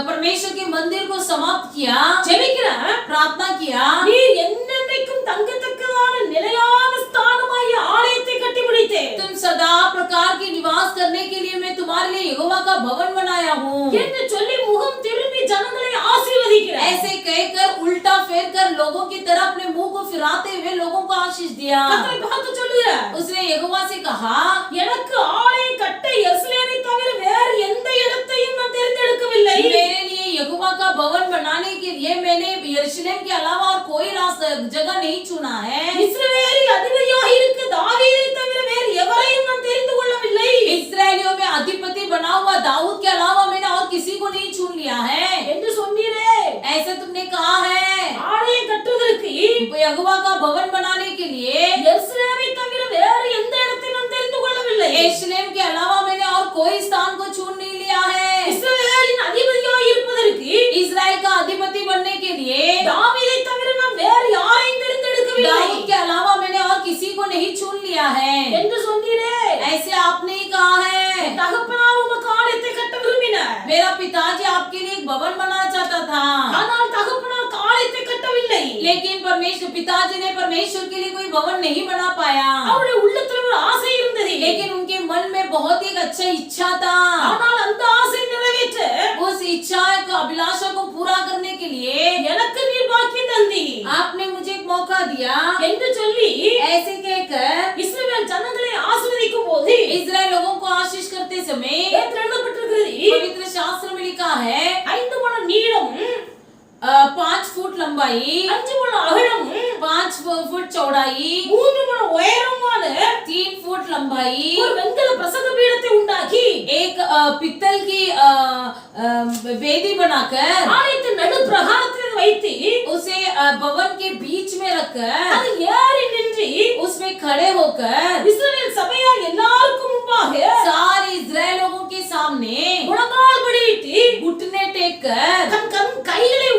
परमेश्वर के मंदिर को समाप्त किया, ஜெபிக்கிறார், प्रार्थना किया, நீர் என்றென்றைக்கும் தங்கத்தக்கதான நிலையான ஸ்தானமாகிய ஆலயத்தை கட்டி முடித்தேன் तुम सदा प्रकार की निवास करने के लिए मैं तुम्हारे लिए यहोवा का भवन बनाया हूँ என்று சொல்லி முகம் திரும்பி ஜனங்களை ஆசீர்வதிக்கிறார். ऐसे कहकर उल्टा फेर कर लोगों की तरफ अपने मुंह को फिराते हुए लोगों को आशीष दिया। கர்த்தரை பார்த்து சொல்லுகிறார், उसने यहोवा से कहा, எனக்கு ஆலயம் கட்ட எருசலேமை தவிர வேறு எந்த இடத்தையும் நான் தேர்ந்தெடுக்கவில்லை. मेरे लिए यहोवा का भवन बनाने के लिए मैंने यरूशलेम के अलावा और कोई रास्ता जगह नहीं चुना है। இஸ்ரவேலில் அதிபதியாக இருக்க தாவீதை தவிர வேறு எவரையும் நான் தெரிந்து கொள்ளவில்லை. इस्राएलियों में अधिपति बना हुआ दाऊद के अलावा मैंने और किसी को नहीं चुन लिया है என்று சொன்னீரே. ऐसे तुमने कहा है। ஆலயம் கட்டுவதற்கு यहोवा का भवन बनाने के लिए எருசலேமை தவிர வேறு எந்த இடத்தையும் நான் தெரிந்து கொள்ளவில்லை. यरूशलेम के अलावा मैंने और कोई स्थान को चुन नहीं लिया है। இஸ்ரவேலின் அதிபதியாக இருப்பதற்கு इस्राएल का अधिपति बनने के लिए தாவீதை தவிர நான் வேறு யாரையும் தேர்ந்தெடுக்கவில்லை दाऊद के अलावा मैंने और किसी को नहीं चुन लिया है என்று சொன்னீரே. ऐसे आपने ही कहा है। தகப்பனார் உமக்கு ஆலயத்தை கட்ட விரும்பினார். मेरा पिताजी आपके लिए एक भवन बनाना चाहता था, ஆனால் தகப்பனார் ஆலயத்தை கட்டவில்லை. लेकिन परमेश्वर पिताजी ने परमेश्वर के लिए कोई भवन नहीं बना पाया। அவருடைய உள்ளத்துல ஒரு ஆசை இருந்தது. लेकिन उनके मन में बहुत एक अच्छा इच्छा था। ஆனால் அந்த ஆசை நிறைவேற்ற उस इच्छा को अभिलाषा को पूरा करने के लिए எனக்கு நீர் பாக்கியம் தந்தி आपने मुझे एक मौका दिया என்று சொல்லி ऐसे कहकर இஸ்ரவேல் ஜனங்களை ஆசீர்வதிக்கும் போது इस्राएल लोगों को आशीष करते समय வேதத்தில் எழுதப்பட்டிருக்கிறது, पवित्र शास्त्र में लिखा है 5 முழம் நீளம், 5 फुट लंबाई, 5 முழம் அகலம், 5 फुट चौड़ाई, 3 முழம் உயரமான 3 फुट लंबाई, ஒரு வெண்கல பிரசங்க பீடத்தை உண்டாக்கி एक पित्तल की वेदी बनाकर ஆலயத்தின் நடு பிரகாரத்தில் வைத்து उसे भवन के बीच में रखकर அது ஏறி நின்று उसमें खड़े होकर இஸ்ரவேல் சபையார் எல்லாருக்கும் முன்பாக सारे इस्राएल लोगों के सामने முழங்கால் படியிட்டு घुटने टेक कर தன் கைகளை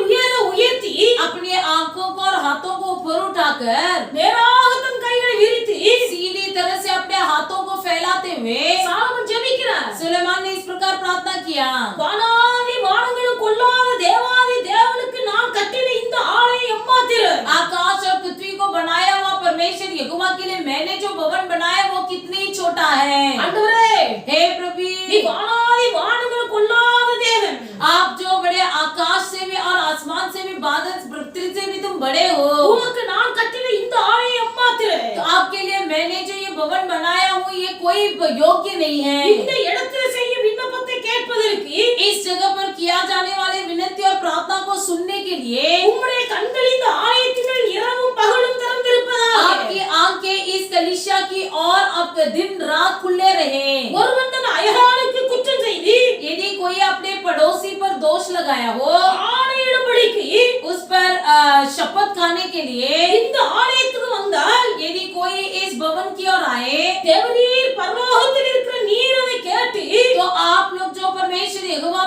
உயர்த்தி अपनी आंखों को और हाथों को ऊपर उठाकर நேராக தன் கைகளை விரித்து सीधी तरह से अपने हाथों को फैलाते हुए சாலமோன் ஜெபிக்கிறார். सुलेमान ने इस प्रकार प्रार्थना किया, வானாதி வானங்களும் கொல்லாத தேவாதி தேவனுக்கு நான் கட்டின இந்த ஆலயம் எம்மாத்திரம். आकाश और पृथ्वी को बनाया हुआ परमेश्वर यहोवा के लिए मैंने जो भवन बनाया वो कितनी छोटा है। ஆண்டவரே, हे प्रभु, நீ வானாதி வானங்களும் கொல்லாத தேவன். आप जो बड़े आकाश से भी और आसमान से भी बादल पृथ्वी से भी तुम बड़े हो। உனக்கு நான் கட்டின இந்த ஆலயம் மாத்திரம் तो आपके लिए मैंने जो ये भवन बनाया हूँ ये कोई योग्य नहीं है। இந்த இடத்துல செய்ய விண்ணப்பத்தை கேட்பதற்கு इस जगह पर किया जाने वाले विनती और प्रार्थना को सुनने के लिए உம்முடைய கண்கள் இந்த ஆலயத்தின் மேல் இரவும் பகலும் திறந்திருப்பதாக आपकी आंखें इस कलीसिया की और अब दिन रात खुले रहे। ஒருவன் தன் அயலானுக்கு குற்றம் செய்து यदि कोई अपने पड़ोसी पर दोष लगाया हो ஆணையிடும்படிக்கு उस पर शपथ खाने के लिए இந்த ஆலயத்துக்கு வந்தால் यदि कोई इस भवन की ओर आए தேவரீர் பரலோகத்தில் இருக்கிற நீர் அதை கேட்டு तो आप लोग जो परमेश्वर यहोवा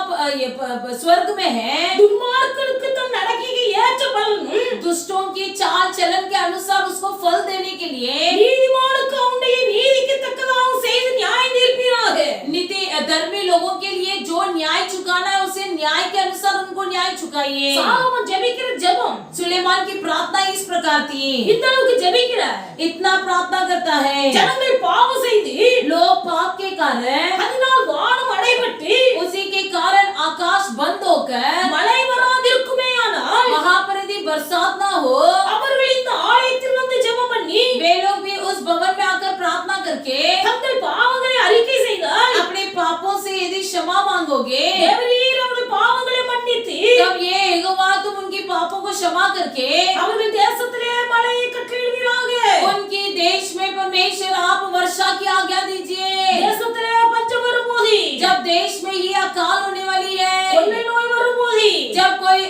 स्वर्ग में है துன்மார்க்கனுக்கு தன் நடக்கைக்கு ஏற்ற பலனும் दुष्टों की चाल चलन के अनुसार उसको फल देने के लिए நீதிமானுக்கு அவனுடைய நீதிக்கு தக்கதாக செய்து நியாயம் தீர்ப்பீராக नीति धर्मी लोगों के लिए जो न्याय चुकाना है उसे न्याय के अनुसार उनको न्याय चुकाइए। சாலமோன் ஜெபிக்கிற ஜெபம் सुलेमान की प्रार्थना इस प्रकार थी। இந்த அளவுக்கு ஜெபிக்கிறார் इतना प्रार्थना करता है। ஜனங்கள் பாவம் செய்து लोग पाप के कारण அதனால் வானம் அடைபட்டு उसी के कारण आकाश बंद होकर மழை வராதிருக்குமேயானால் वहां पर यदि बरसात ना हो அவர்கள் இந்த ஆலயத்தில் வந்து ஜெபம் பண்ணி वे लोग भी उस भवन में आकर प्रार्थना करके தங்கள் பாவங்களை அறிக்கை செய்தால் अपने पापों से यदि क्षमा मांगोगे தேவரீர் அவர்கள் பாவங்களை மன்னித்து तब ये यहोवा तुम उनकी पापों को क्षमा करके அவர்கள் தேசத்திலே மழையை கட்டளையிடுவீராக उनकी देश में परमेश्वर आप वर्षा की आज्ञा दीजिए। தேசத்திலே பஞ்சம் வரும்போது जब देश में ही अकाल होने वाली है கொள்ளை நோய் வரும்போது जब कोई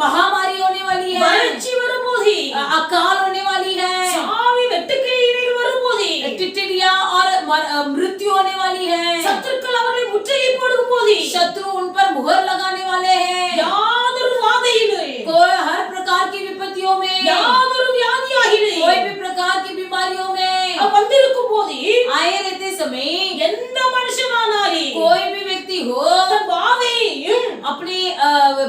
महामारी होने वाली है வறட்சி வரும்போது अकाल होने वाली है சாவி வெட்டுக்கிளிகள் வரும்போது टिटिरिया और मृत्यु होने वाली है சத்துருக்கள் அவர்களை முற்றுகை போடும்போது शत्रु उन पर मुहर लगाने वाले हैं யாதொரு வாதையிலே कोई हर प्रकार की विपत्तियों में யாதொரு வியாதியாகிலே कोई भी प्रकार की बीमारियों में வந்திருக்கும் போது आए रहते समय எந்த மனுஷனானாலே कोई भी व्यक्ति हो தன் வாதையையும் अपनी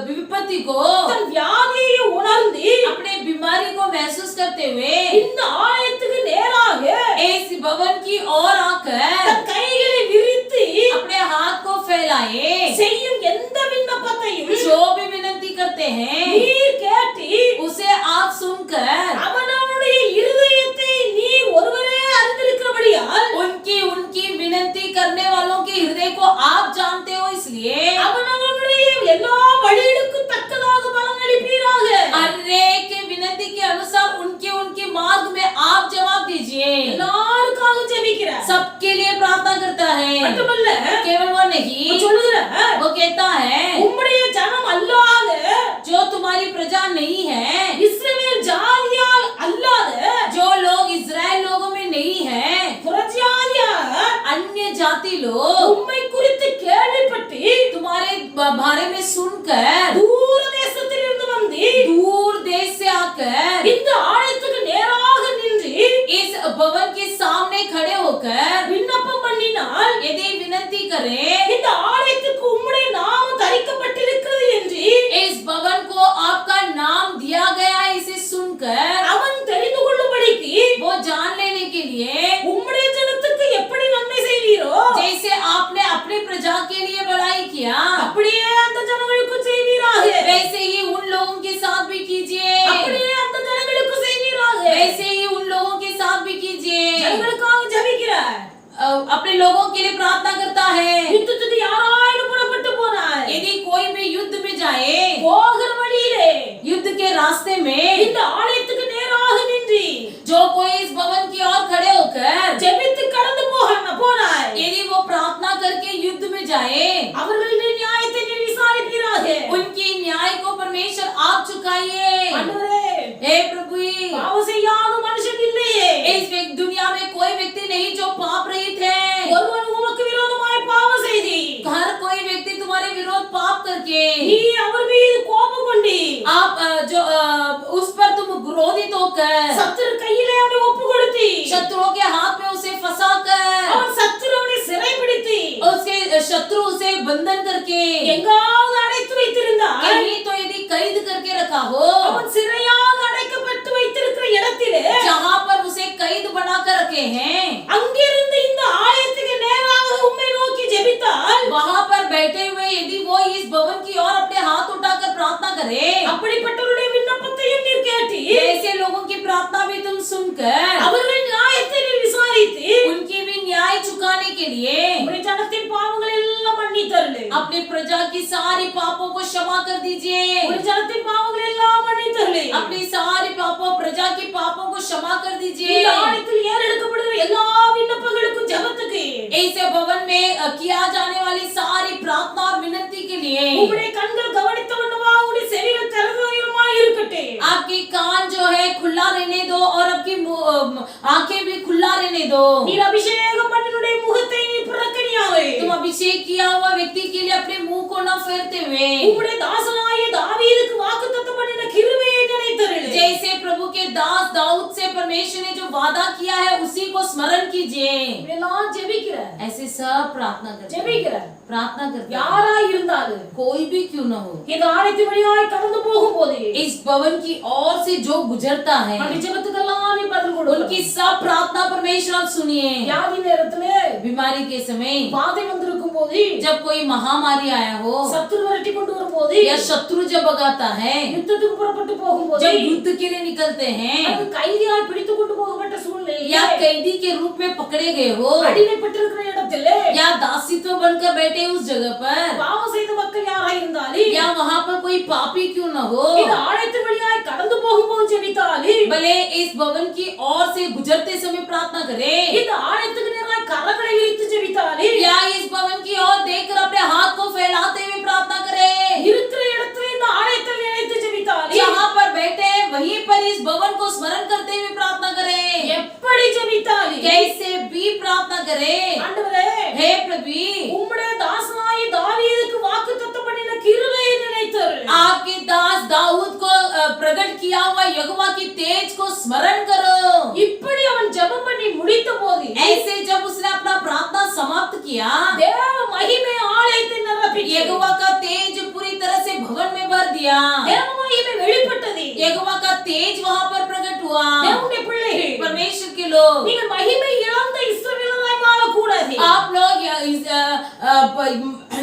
विपत्ति को தன் வியாதியையும் உணர்ந்து अपने बीमारी को महसूस करते हुए இந்த ஆலயத்துக்கு நேராக इस भवन की ओर आकर தன் கைகளை விரித்து अपने हाथ को फैलाए செய்யும் எந்த விண்ணப்பத்தையும் जो भी विनती करते हैं நீர் கேட்டு उसे आप सुनकर அவனவனுடைய இருதயத்தை நீர் ஒருவரே அறிந்திருக்கிறபடியால் उनकी विनती करने वालों के हृदय को आप जानते हो, इसलिए அவனவனுடைய எல்லா வழிகளுக்கும் தக்கதாக பலன் அளிப்பீராக हर एक के विनती के अनुसार उनके मार्ग में आप जवाब दीजिए। எல்லாருக்காக ஜெபிக்கிறார் सबके लिए प्रार्थना करता है, மட்டுமல்ல केवल वो नहीं, சொல்லுகிறார் वो कहता है உம்முடைய ஜனம் அல்லாத जो तुम्हारी प्रजा नहीं है, இஸ்ரவேல் ஜாதியால் அல்லாத जो लोग इजराइल लोगों में नहीं है, புறஜாதியார் अन्य जाति लोग உம்மை குறித்து கேள்விப்பட்டு तुम्हारे बारे में सुनकर தூர தேசத்திலிருந்து வந்து दूर देश से आकर இந்த ஆலயத்துக்கு நேராக நின்று इस भवन के सामने खड़े होकर விண்ணப்பம் பண்ணினால் यदि विनती करें இந்த ஆலயத்துக்கு உம்முடைய நாமம் தரிக்கப்பட்டிருக்கிறது என்று इस भवन को आपका नाम दिया गया है, इसे सुनकर அவன் தெரிந்து கொள்ளும்படிக்கு वो जान लेने के लिए உம்முடைய ஜனத்துக்கு எப்படி நன்மை செய்வீரோ जैसे आपने अपनी प्रजा के लिए बड़ाई किया அப்படியே அந்த ஜனங்களுக்கு செய்வீராக वैसे ही उन लोगों के साथ भी कीजिए, அப்படியே அந்த ஜனங்களுக்கு செய்வீராக वैसे ही उन लोगों के साथ भी कीजिए। ஜனங்களுக்காக ஜெபிக்கிறார் अपने लोगों के लिए प्रार्थना करता है। யுத்தத்துக்கு யாராயிலும் புறப்பட்டு போனார் यदि कोई भी युद्ध में जाए, போகிற வழியிலே युद्ध के रास्ते में இந்த ஆலயத்துக்கு நேராக நின்று जो कोई इस भवन की ओर खड़े होकर ஜெபித்து கடந்து போனார் यदि वो प्रार्थना करके युद्ध में जाए, அவர்களுடைய நியாயத்தை நீர் விசாரிப்பீராக उनकी न्याय को परमेश्वर आप चुकाइए। ஆண்டவரே हे प्रभु, பாவம் செய்யாத மனுஷன் இல்லையே इस दुनिया में कोई व्यक्ति नहीं जो पाप रहित है। ஒருவன் உமக்கு விரோதமாய் பாவம் செய்தி हर कोई व्यक्ति तुम्हारे विरोध पाप करके நீ அவர் மீது கோபம் கொண்டு आप जो उस पर तुम क्रोधित होकर சத்துரு கையிலே அவனை ஒப்பு கொடுத்து शत्रुओं के हाथ में उसे फंसाकर அவன் சத்துரு அவனை சிறை பிடித்து उसके शत्रु उसे बंधन करके எங்காவது அடைத்து வைத்திருந்தால் कहीं तो यदि कैद करके रखा हो, அவன் சிறையாக அடைக்கப்பட்டு வைத்திருக்கிற இடத்திலே जहाँ पर उसे कैद बना कर रखे हैं, அங்கிருந்து இந்த ஆலயத்துக்கு நேராக உம்மை நோக்கி ஜெபித்தால் वहाँ पर बैठे हुए यदि वो इस भवन की ओर अपने हाथ उठाकर प्रार्थना करे। அப்படிப்பட்டவருடைய விண்ணப்பத்தையும் நீர் கேட்டீர். ऐसे लोगों की प्रार्थना भी तुम सुनकर அவர்களின் நியாயத்தை நீர் விசாரித்து उनकी भी न्याय चुकाने के लिए உம்முடைய ஜனத்தின் பாவங்களை எல்லாம் மன்னித்தருளு. अपने प्रजा की सारी पापों को क्षमा कर दीजिए। உம்முடைய ஜனத்தின் பாவங்களை எல்லாம் மன்னித்தருளு. अपनी सारी पापों प्रजा की पापों को क्षमा कर दीजिए। இந்த ஆலயத்தில் ஏறெடுக்கப்படுகிற எல்லா விண்ணப்பங்களுக்கும் ஜெபத்துக்கு ऐसे भवन में किया जाने वाली सारी प्रार्थना और विनती के लिए உம்முடைய கண்கள் கவனித்த வண்ணமா உம்முடைய செவிகள் திறந்தவையுமாய் இருக்கட்டும். आपकी कान जो है खुला रहने दो और आपकी आंखें भी खुला रहने दो। நீர் அபிஷேகம் பண்ணினுடைய முகத்தை நீர் பிரக்கணியாவே. तुम अभिषेक किया हुआ व्यक्ति के लिए अपने मुंह को न फेरते हुए உம்முடைய தாசனாகிய தாவீதுக்கு வாக்குத்தத்தம் பண்ணின கிருபையை நினைத்தருளு. जैसे प्रभु के दास दाऊद से परमेश्वर ने जो वादा किया है उसी को स्मरण कीजिए। எல்லாம் ஜெபிக்கிற ऐसे सब प्रार्थना करते ஜெபிக்கிற प्रार्थना करते யாராய் இருந்தாலும் कोई भी क्यों न हो இந்த ஆலயத்தின் வழியாய் கடந்து போகும்போது इस भवन की ओर से जो गुजरता है அந்த ஜெபத்துக்கெல்லாம் நீ பதில் கொடு. उनकी सब प्रार्थना परमेश्वर आप सुनिए। வியாதி நேரத்திலே बीमारी के समय வாதை வந்திருக்கும் போது जब कोई महामारी आया हो சத்துரு விரட்டி கொண்டு வரும்போது या शत्रु जब भगाता है யுத்தத்துக்கு புறப்பட்டு போகும்போது जब युद्ध के लिए निकलते हैं அது கைதியால் பிடித்து கொண்டு போகப்பட்ட சூழ்நிலையில் या कैदी के रूप में पकड़े गए हो அடிமைப்பட்டிருக்கிற இடத்திலே या दासित्व बनकर बैठे उस जगह पर பாவம் செய்த மக்கள் யாராய் இருந்தாலும் या वहाँ पर कोई पापी क्यों न हो இந்த ஆலயத்தின் வழியாய் கடந்து போகும்போது ஜெபித்தாலும் भले इस भवन की ओर से गुजरते समय प्रार्थना करे இந்த ஆலயத்துக்கு நேராய் கரங்களை விரித்து ஜெபித்தாலும் या इस भवन की ओर देखकर अपने हाथ को फैलाते हुए प्रार्थना करे இருக்கிற இடத்துல இந்த ஆலயத்தை நினைத்து ஜெபித்தாலும் जहाँ पर बैठे वहीं पर इस भवन को स्मरण करते हुए प्रार्थना करे எப்படி ஜெபித்தாலும் कैसे भी प्रार्थना करे ஆண்டவரே हे प्रभु உம்முடைய தாசனாகிய தாவீதுக்கு வாக்குத்தத்தம் பண்ணின கிருபையை நினைத்தருளு. आपके दास दाऊद को प्रकट किया हुआ यहोवा की तेज को स्मरण करो। இப்படி அவன் ஜெபம் பண்ணி முடித்த போது ऐसे जब उसने अपना प्रार्थना समाप्त किया தேவ மகிமை ஆலயத்தை நிரப்பிற்று. यहोवा का तेज पूरी तरह से भवन में भर दिया। தேவ மகிமை வெளிப்பட்டது. यहोवा का तेज वहाँ पर प्रकट हुआ। தேவனுடைய பிள்ளைகள் परमेश्वर के लोग நீங்கள் மகிமை இழந்த இஸ்ரவேலராய் வாழக்கூடாது. आप लोग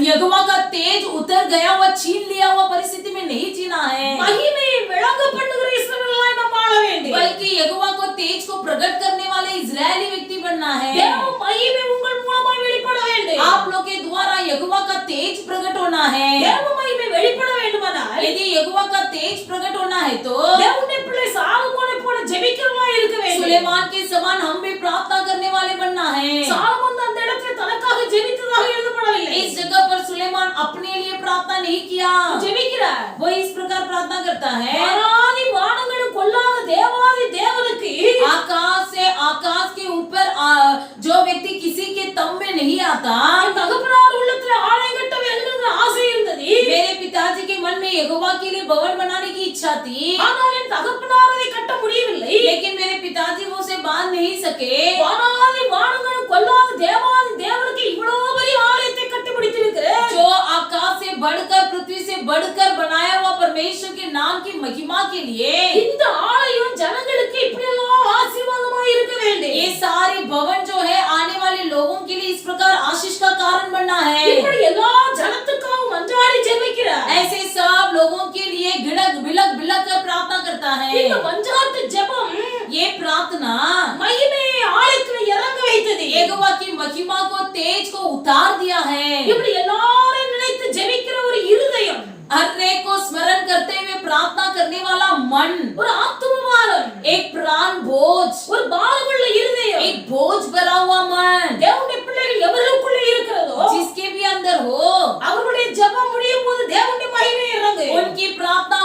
यहोवा का तेज उतर गया हुआ छीन लिया हुआ परिस्थिति में नहीं जीना है மகிமையை விளங்க பண்ணுகிற இஸ்ரவேலராய் நாம் வாழ வேண்டும். बल्कि यहोवा को तेज को प्रकट करने वाले इजरायली व्यक्ति बनना है। தேவ மகிமை உங்கள் மூலமாய் வெளிப்பட வேண்டும். आप लोग के द्वारा यहोवा का तेज प्रकट होना है। தேவ மகிமை வெளிப்பட வேண்டுமானால் यदि यहोवा का तेज प्रकट होना है तो தேவனுடைய பிள்ளை சாலமோனை போல ஜெபிக்கிறவராய் இருக்க வேண்டும். सुलेमान के समान हम भी प्रार्थना करने वाले बनना है। சாலமோன் அந்த இடத்தில் தனக்காக ஜெபித்ததாக எழுதப்படவில்லை. इस जगह पर सुलेमान अपने लिए प्रार्थना नहीं किया, ஜெபிக்கிறார். वो इस प्रकार प्रार्थना करता है। வானாதி வானங்களும் கொல்லாத தேவாதி தேவனுக்கு आकाश के ऊपर जो व्यक्ति किसी के तम में नहीं आता, என் தகப்பனார் உள்ளத்துல ஆலயம் கட்ட வேண்டும்ங்கிற ஆசை இருந்தது. मेरे पिताजी के मन में यहोवा के लिए भवन बनाने की इच्छा थी, ஆனால் என் தகப்பனார் அதை கட்ட முடியவில்லை. लेकिन मेरे पिताजी वो उसे बांध नहीं सके। வானாதி வானங்களும் கொல்லாத தேவாதி தேவனுக்கு இவ்வளவு பெரிய ஆலயத்தை கட்டி முடித்திருக்கிறேன். जो आकाश से बढ़कर पृथ्वी से बढ़कर बनाया हुआ परमेश्वर के नाम की महिमा के लिए இந்த ஆலயம் ஜனங்களுக்கு இப்படி எல்லாம் ஆசீர்வாதமாய் இருக்க வேண்டும். ये सारी भवन जो है आने वाले लोगों के लिए इस प्रकार आशीष का कारण बनना है। இப்படி எல்லா ஜனத்துக்காகவும் மன்றாடி ஜெபிக்கிறார். ऐसे सब लोगों के लिए गिड़क बिलक बिलक कर प्रार्थना करता है। இந்த மன்றாட்டு ஜெபம் ये प्रार्थना மகிமையை ஆலயத்துல இறங்க வைத்தது. यहोवा की महिमा को तेज को उतार दिया है। இப்படி எல்லாரையும் நினைத்து ஜெபிக்கிற ஒரு இருதயம், हर एक को स्मरण करते हुए प्रार्थना करने वाला मन, ஒரு ஆத்தும பாரம், एक प्राण बोझ, ஒரு பாரமுள்ள இருதயம் एक बोझ भरा हुआ मन தேவனுடைய பிள்ளைகள் எவர்களுக்குள்ள இருக்கிறதோ जिसके भी अंदर हो, அவர்களுடைய ஜெபம் முடியும் போது தேவனுடைய மகிமை இறங்கு. उनकी प्रार्थना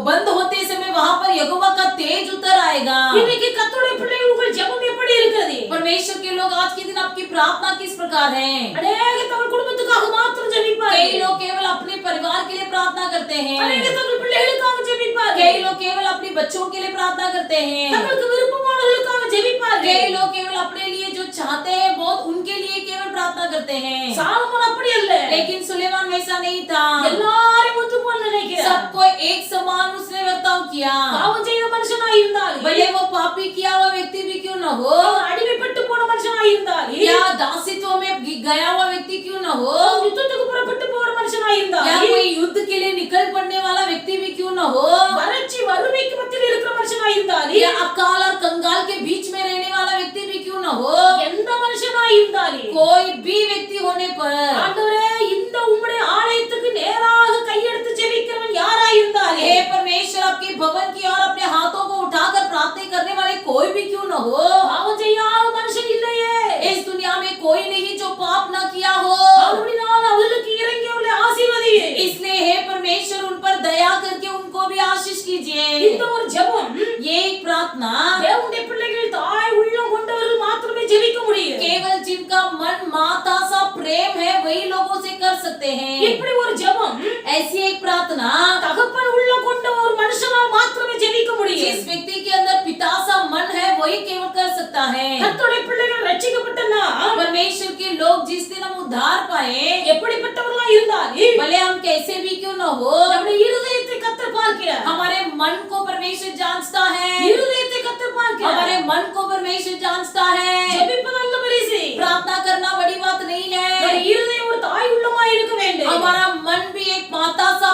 बंद होते समय वहां पर यहोवा का तेज उतर आएगा। இன்னைக்கு கர்த்தருடைய பிள்ளைகள் உங்கள் ஜெபம் எப்படி இருக்கிறது? परमेश्वर के लोग आज के दिन आपकी प्रार्थना किस प्रकार है? அநேக தங்கள் குடும்பத்துக்காக மாத்திரம் ஜெபிப்பார்கள். कई लोग केवल अपने परिवार के लिए प्रार्थना करते हैं, அநேக தங்கள் பிள்ளைகளுக்காக ஜெபிப்பார்கள். कई लोग केवल अपने बच्चों के लिए प्रार्थना करते हैं, தங்களுக்கு விருப்பமானவர்களுக்காக ஜெபிப்பார்கள். कई लोग केवल अपने लिए जो चाहते हैं बहुत उनके लिए केवल प्रार्थना करते हैं। சாலமோன் அப்படி அல்ல. लेकिन सुलेमान वैसा नहीं था, எல்லாரையும் ஒன்று போல நினைக்கிறார். सबको एक समान उसने वर्ताव किया। பாவம் செய்த மனுஷனாய் இருந்தாலும், भले वो पापी किया हुआ व्यक्ति भी क्यों न हो, அவன் அடிமைப்பட்டு போன மனுஷனாய் இருந்தாலும், या दासित्व में गया हुआ व्यक्ति क्यों न हो, அவன் யுத்தத்துக்கு புறப்பட்டு போற மனுஷனாய் இருந்தாலும், या कोई युद्ध के लिए निकल पड़ने वाला व्यक्ति भी क्यों न हो, வறட்சி வறுமைக்கு மத்தியில் இருக்கிற மனுஷனா இருந்தாலும், या अकाल और कंगाल के बीच में रहने वाला व्यक्ति भी क्यों न हो, எந்த மனுஷனா இருந்தாலும், कोई भी व्यक्ति होने पर, ஆண்டவரே இந்த உம்முடைய ஆலயத்துக்கு நேராக கையெடுத்து ஜெபிக்கிறவன் யாரா இருந்தாலும், हे परमेश्वर आपके भवन की ओर अपने हाथों को उठाकर प्रार्थना करने वाले कोई भी क्यों न हो, பாவம் செய்யாத மனுஷன் இல்லையே, इस दुनिया में कोई नहीं जो पाप न किया हो, அப்படினால் அவர்களுக்கு இறங்கி அவர்களை ஆசீர்வதியே. इसलिए हे परमेश्वर उन पर दया करके उनको भी आशीष कीजिए। இந்த ஒரு ஜெபம் ये एक प्रार्थना தேவனுடைய பிள்ளைகள் தாய் உள்ளம் கொண்டவர்கள் மாத்திரமே ஜெபிக்க முடியும். केवल जिनका मन माता सा प्रेम है वही लोगों से कर सकते हैं। இப்படி ஒரு ஜெபம் ऐसी एक प्रार्थना தகப்பன் உள்ளம் கொண்ட ஒரு மனுஷனால் மாத்திரமே ஜெபிக்க முடியும். जिस व्यक्ति के अंदर पिता सा मन है वही केवल कर सकता है। கர்த்தருடைய பிள்ளைகள் ரட்சிக்கப்பட்டனா परमेश्वर के लोग जिस दिन हम उद्धार पाए, எப்படிப்பட்டவர்களா இருந்தாலும் भले हम कैसे भी क्यों न हो, நம்முடைய இருதயத்தை கர்த்தர் பார்க்கிறார். हमारे मन को परमेश्वर जांचता है, இருதயத்தை கர்த்தர் பார்க்கிறார். हमारे मन को परमेश्वर जांचता है। ஜெபிப்பதல்ல பரிசு. प्रार्थना करना बड़ी बात नहीं நம்முடைய है, இருதயம் ஒரு தாய் உள்ளமா இருக்க வேண்டும். हमारा मन भी एक माता सा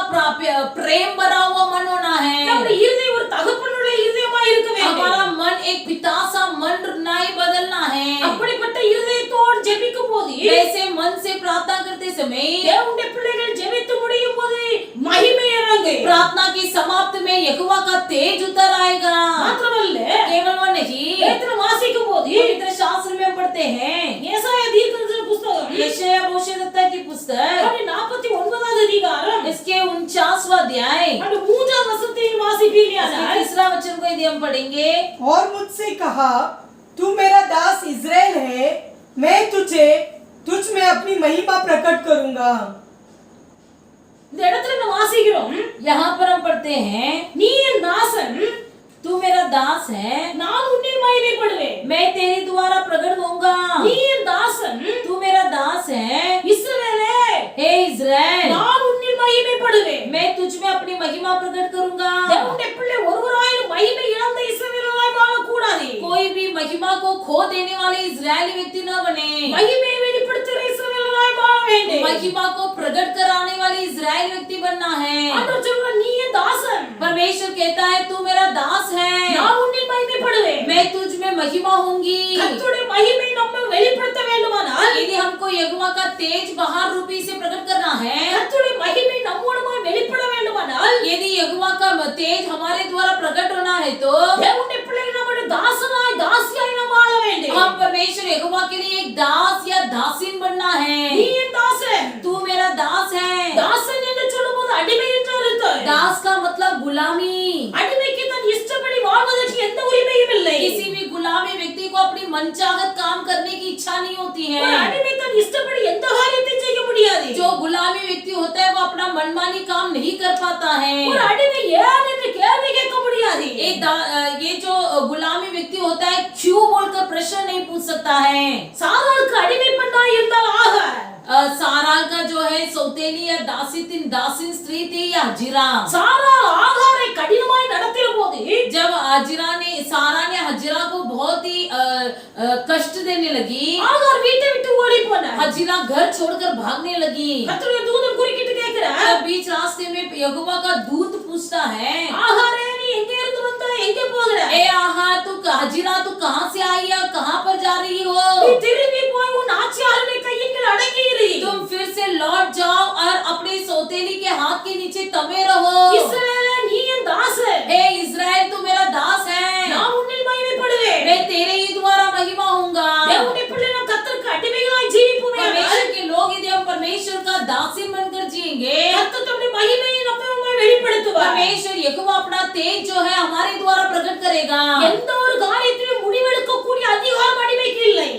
प्रेम भरा हुआ मन होना है। நம்முடைய இருதயம் ஒரு தகப்பனுடைய இருதயமா இருக்க வேண்டும். हमारा मन एक पिता सा मन नहीं बदलना है। அப்படிப்பட்ட இருதயத்தோடு ஜெபிக்கும் போது वैसे मन से प्रार्थना करते समय தேவனுடைய பிள்ளைகள் ஜெபித்து முடியும் போது மகிமை இறங்கும். प्रार्थना की समाप्त में यहोवा का तेज उतर आएगा। மாத்திரமல்ல केवल वो नहीं, வேதனை வாசிக்கும் போது पवित्र शास्त्र में हम पढ़ते हैं, ஏசாயா தீர்க்கதரிசன புத்தகம் यशायाह भविष्यद्वक्ता की पुस्तक 49வது அதிகாரம் इसके 49वां अध्याय அந்த 3வது வசனத்தில் வாசிப்பீர்களானால் इसके तीसरा वचन को यदि हम पढ़ेंगे, और मुझसे कहा, तू मेरा दास इज़राइल है, मैं तुझ में अपनी महिमा प्रकट करूंगा। இந்த இடத்துல நம்ம வாசிக்கிறோம், यहाँ पर हम पढ़ते हैं, நீ என் தாசன், तू मेरा दास है, நான் உன்னில் மகிமைப்படுவேன். मैं तेरे द्वारा प्रकट होऊंगा। நீ என் தாசன், तू मेरा दास है, இஸ்ரவேலே, हे इज़राइल, நான் உன்னில் மகிமைப்படுவேன். मैं तुझ में अपनी महिमा प्रकट करूंगा। தேவனுடைய பிள்ளை ஒருவராயிலும் மகிமை இழந்த இஸ்ரவேலராய் வாழக்கூடாது. कोई भी महिमा को खो देने वाले इजरायली व्यक्ति न बने, மகிமையை வெளிப்படுத்துகிற இஸ்ரவேலராய் வாழ வேண்டும். महिमा को प्रकट कराने वाले इजरायली व्यक्ति बनना है। ஆண்டவர் சொல்றார், நீ என் தாசன், परमेश्वर कहता है तू मेरा दास है, நான் உன்னில் மகிமைப்படுவேன். मैं तुझ में महिमा होंगी। கர்த்தருடைய மகிமை நம்ம வெளிப்படுத்த வேண்டுமானால் यदि हमको यहोवा का तेज बाहर रूपी से प्रकट करना है, கர்த்தருடைய மகிமை நம்மோடுமாய் வெளிப்பட வேண்டுமானால் यदि यहोवा का तेज हमारे द्वारा प्रकट होना है तो தேவனுடைய பிள்ளைகள் நம்முடைய தாசனாய் தாசியாய் நாம் வாழ வேண்டும். हम परमेश्वर यहोवा के लिए एक दास या दासीन बनना நீ है। என் தாசன். तू मेरा दास है। தாசன் என்று சொல்லும்போது அடிமை என்று அர்த்தம். दास का मतलब गुलामी। அடிமைக்கு தன் இஷ்டப்படி வாழ்வதற்கு எந்த உரிமையும் இல்லை. किसी भी गुलामी व्यक्ति को अपनी मनचाहत काम करने की इच्छा नहीं होती ஒரு है। அடிமை தன் இஷ்டப்படி எந்த காரியத்தையும் செய்ய முடியாது. जो गुलामी व्यक्ति होता है वो अपना मनमानी काम नहीं कर पाता है। ஒரு அடிமை ஏன் என்று கேள்வி கேட்க முடியாது. ये जो गुलामी व्यक्ति होता है क्यों बोलकर प्रश्न नहीं पूछ सकता है। சாராளுக்கு அடிமை பெண்ணாய் இருந்தால் ஆக साराल का जो है सौतेली या दासीन स्त्री थी या हजीरा। சாராள் ஆகாரை கடினமாய் நடத்திய போது जब सारा ने हजीरा को बहुत ही कष्ट देने लगी, ஆகார் வீட்டை விட்டு ஓடி போனார். हजीरा घर छोड़कर भागने लगी। கர்த்தருடைய தூதன் குறுக்கிட்டு கேட்கிறார், तब बीच रास्ते में यहोवा का दूत पूछता है, ஆகாரே நீ எங்க இருந்து வந்த, எங்க போகிற? ए आहा तू हजीरा तू कहाँ से आई है, कहाँ पर जा रही हो? நீ திரும்பி போய் உன் ஆட்சியாளனை கையின் கீழ் அடங்கி இரு. तुम फिर से लौट जाओ और अपने सौतेली के हाथ के नीचे तमे रहो। இஸ்ரவேலே நீ என் தாசன், हे इज़राइल तू मेरा दास है, நான் உன்னில் மகிமைப்படுவேன். मैं तेरे ही द्वारा महिमा होऊंगा। தேவனுடைய பிள்ளைகள் நாம் கர்த்தருக்கு அடிமைகளாய் ஜீவிப்போமே. परमेश्वर के लोग यदि हम परमेश्वर का दासी बनकर जिएंगे, கர்த்தர் தம்முடைய மகிமையை நம்மை வெளிப்படுத்துவார். परमेश्वर यहोवा अपना तेज जो है हमारे द्वारा प्रकट करेगा। எந்த ஒரு காரியத்திலும் முடிவெடுக்க கூடிய அதிகாரம் அடிமைக்கு இல்லை.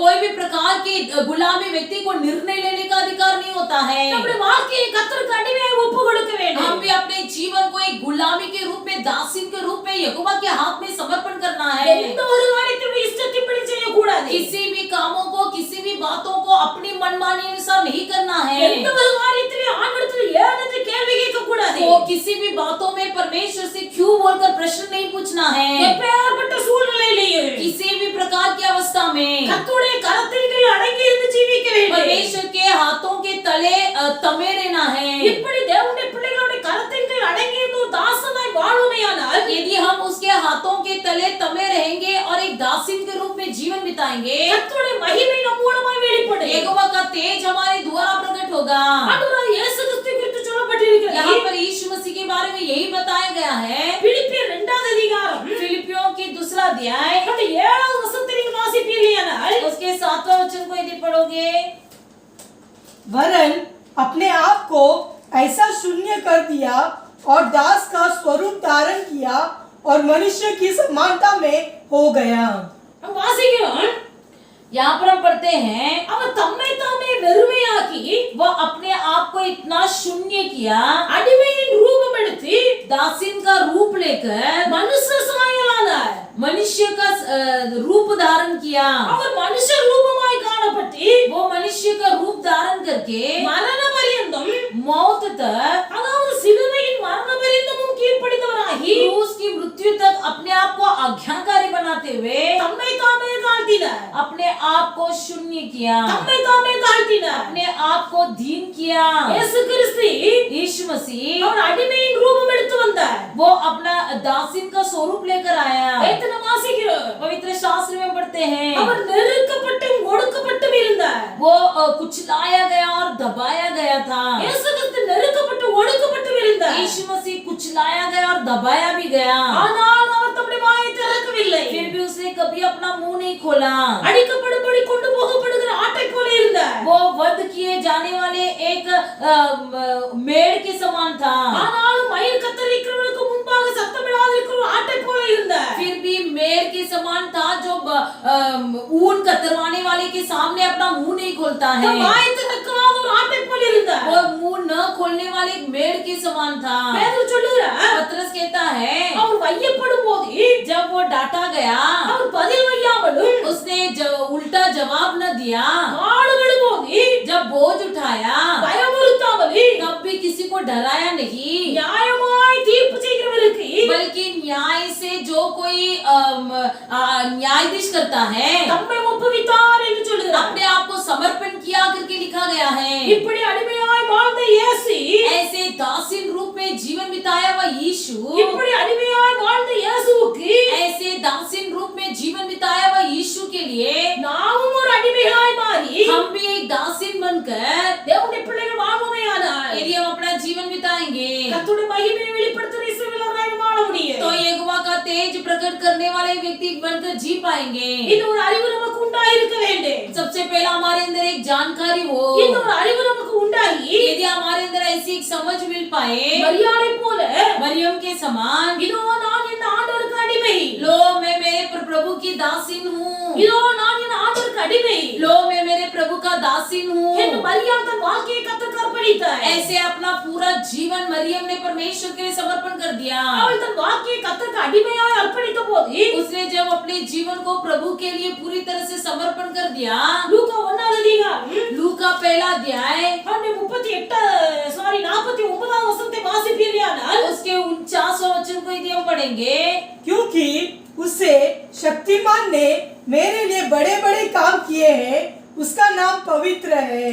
कोई भी प्रकार की गुलामी व्यक्ति को निर्णय लेने का अधिकार नहीं होता है। நம்முடைய வாழ்க்கையை கர்த்தருக்கு அடிமையாய் ஒப்பு கொடுக்க வேண்டும். हम भी अपने जीवन को एक गुलामी के रूप में, दासीन के रूप में यहोवा के हाथ में समर्पण करना है। எந்த ஒரு காரியத்திலும் இஷ்டத்தின்படி செய்யக்கூடாது. किसी भी कामों को, किसी भी बातों को अपनी मनमानी अनुसार नहीं करना है। எந்த ஒரு காரியத்திலும் ஆண்டவரிடத்தில் ஏன் என்று கேள்வி கேட்க கூடாது. तो किसी भी बातों में परमेश्वर से क्यों बोलकर प्रश्न नहीं पूछना है। எப்பேற்பட்ட சூழ்நிலையிலேயே किसी भी प्रकार की अवस्था में கர்த்தருடைய கரத்தின் கீழ் அடங்கி இருந்து ஜீவிக்க வேண்டும். परमेश्वर के हाथों के तले तमे रहना है। இப்படி தேவனுடைய பிள்ளைகளுடைய கரத்தின் கீழ் அடங்கி இருந்து ஒரு தாசனாய் வாழுமையானால் यदि हम उसके हाथों के तले तमे रहेंगे और एक दासीन के रूप में जीवन बिताएंगे, கர்த்தருடைய மகிமை நம் மூலமாய் வெளிப்படும். यहोवा का तेज हमारे द्वारा प्रकट होगा। ஆண்டவராகிய இயேசு கிறிஸ்து குறித்து சொல்லப்பட்டிருக்கிறது. यहाँ पर यीशु मसीह के बारे में यही बताया गया है। பிலிப்பியர் 2வது அதிகாரம் फिलिपियों की दूसरा अध्याय அந்த 7வது வசனத்தை நீங்கள் வாசிப்பீர்களானால் उसके 7वां वचन को यदि पढ़ोगे, वरन अपने आप को ऐसा शून्य कर दिया और दास का स्वरूप धारण किया और मनुष्य की समानता में हो गया। நாம் வாசிக்கிறோம், यहाँ पर हम पढ़ते हैं, அவர் தம்மை தாமே வெறுமையாக்கி वह अपने आप को इतना शून्य किया, அடிமையின் ரூபம் எடுத்து दासीन का रूप लेकर மனுஷ சாயலானார். मनुष्य का रूप धारण किया। அவர் மனுஷ ரூபமாய் காணப்பட்டு वो मनुष्य का रूप धारण करके மரண பரியந்தம், मौत तक, அதாவது சிலுவையின் மரண பரியந்தமும் கீழ்ப்படிந்தவராகி क्रूस की मृत्यु तक अपने आप को आज्ञाकारी बनाते हुए தம்மை தாமே தாழ்த்தினார். अपने आप को शून्य किया, தம்மை தாமே தாழ்த்தினார். अपने आप को दीन किया। இயேசு கிறிஸ்து यीशु मसीह அவர் அடிமையின் ரூபம் எடுத்து வந்தார். वो अपना दासीन का स्वरूप लेकर आया। எத்தனை வாசிக்கிறோம், पवित्र शास्त्र में पढ़ते हैं, அவர் நெருக்கப்பட்டும் ஒடுக்கப்பட்டும் இருந்தார். वो कुचलाया गया और दबाया गया था। இயேசு கிறிஸ்து நெருக்கப்பட்டு ஒடுக்கப்பட்டும் இருந்தார். यीशु मसीह कुचलाया गया और दबाया भी गया, ஆனால் அவர் தம்முடைய வாயை திறக்கவில்லை. फिर भी उसने कभी अपना मुंह नहीं खोला। அடிக்கப்படும்படி கொண்டு போகப்படுகிற ஆட்டை போல இருந்தார். वो वध किए जाने वाले एक मेढ़ के समान था, ஆனாலும் மயிர் கத்தரிக்கிறவர்களுக்கு முன்பாக சத்தமிடாதிருக்கிற ஒரு ஆட்டை போல இருந்தார். फिर भी मेढ़ के समान था जो ऊन कतरवाने वाले के सामने अपना मुंह नहीं खोलता है। தம் வாயை திறக்காத ஒரு ஆட்டை போல இருந்தார். वो मुंह न खोलने वाले एक मेढ़ के समान था। பேதுரு சொல்லுகிறார், पतरस कहता है, அவர் வையப்படும் போது जब वो डांटा गया, அவர் பதில் வையாமலும் उसने उल्टा जवाब न दिया, பாடுபடும் போது जब बोझ उठाया பயமுறுத்தாமலும் तब भी किसी को डराया नहीं, நியாயமாய் தீர்ப்பு செய்கிறவருக்கு बल्कि न्याय से जो कोई न्यायाधीश करता है தம்மை ஒப்புவித்தார் என்று சொல்கிறார். अपने आप को समर्पण किया करके लिखा गया है। இப்படி அடிமையாய் வாழ்ந்த இயேசு, ऐसे दासीन रूप में जीवन बिताया हुआ यीशु, இப்படி அடிமையாய் வாழ்ந்த இயேசுவுக்கு ऐसे दासीन रूप में जीवन बिताया हुआ यीशु के लिए நாமும் ஒரு அடிமையாய் மாறி हम भी एक दासीन बनकर தேவனுடைய பிள்ளைகள் வாழ்வோமேயானால் यदि हम अपना जीवन बिताएंगे கர்த்தருடைய மகிமையை வெளிப்படுத்துகிற இஸ்ரவேலராய் வாழ முடியும். तो यहोवा का तेज प्रकट करने वाले व्यक्ति बनकर जी पाएंगे। இந்த ஒரு அறிவு நமக்கு உண்டாயிருக்க வேண்டும். सबसे पहला हमारे अंदर एक जानकारी हो, இந்த ஒரு அறிவு நமக்கு உண்டாகி यदि हमारे अंदर ऐसी एक समझ मिल पाए, மரியாதை போல मरियम के समान, இதோ நான் என் ஆண்டவருக்கு அடிமை, लो मैं मेरे प्रभु की दासीन हूँ, இதோ நான் என் ஆண்டவருக்கு அடிமை लो मैं मेरे प्रभु का दासीन என்று हूँ। மரியாதை தன் வாழ்க்கையை கர்த்தருக்கு அர்ப்பணித்தார். ऐसे अपना पूरा जीवन मरियम ने परमेश्वर के लिए समर्पण कर दिया। அவள் தன் வாழ்க்கையை கர்த்தருக்கு அடிமையாய் அர்ப்பணித்த போது उसने जब अपने जीवन को प्रभु के लिए पूरी तरह से समर्पण कर दिया, லூக்கா 1வது அதிகாரம் लू का पहला अध्याय 49வது வசனத்தை வாசிப்பீர்களானால் उसके 49वां वचन को यदि हम पढ़ेंगे, क्योंकि उससे शक्तिमान ने मेरे लिए बड़े बड़े काम किए हैं, उसका नाम पवित्र है।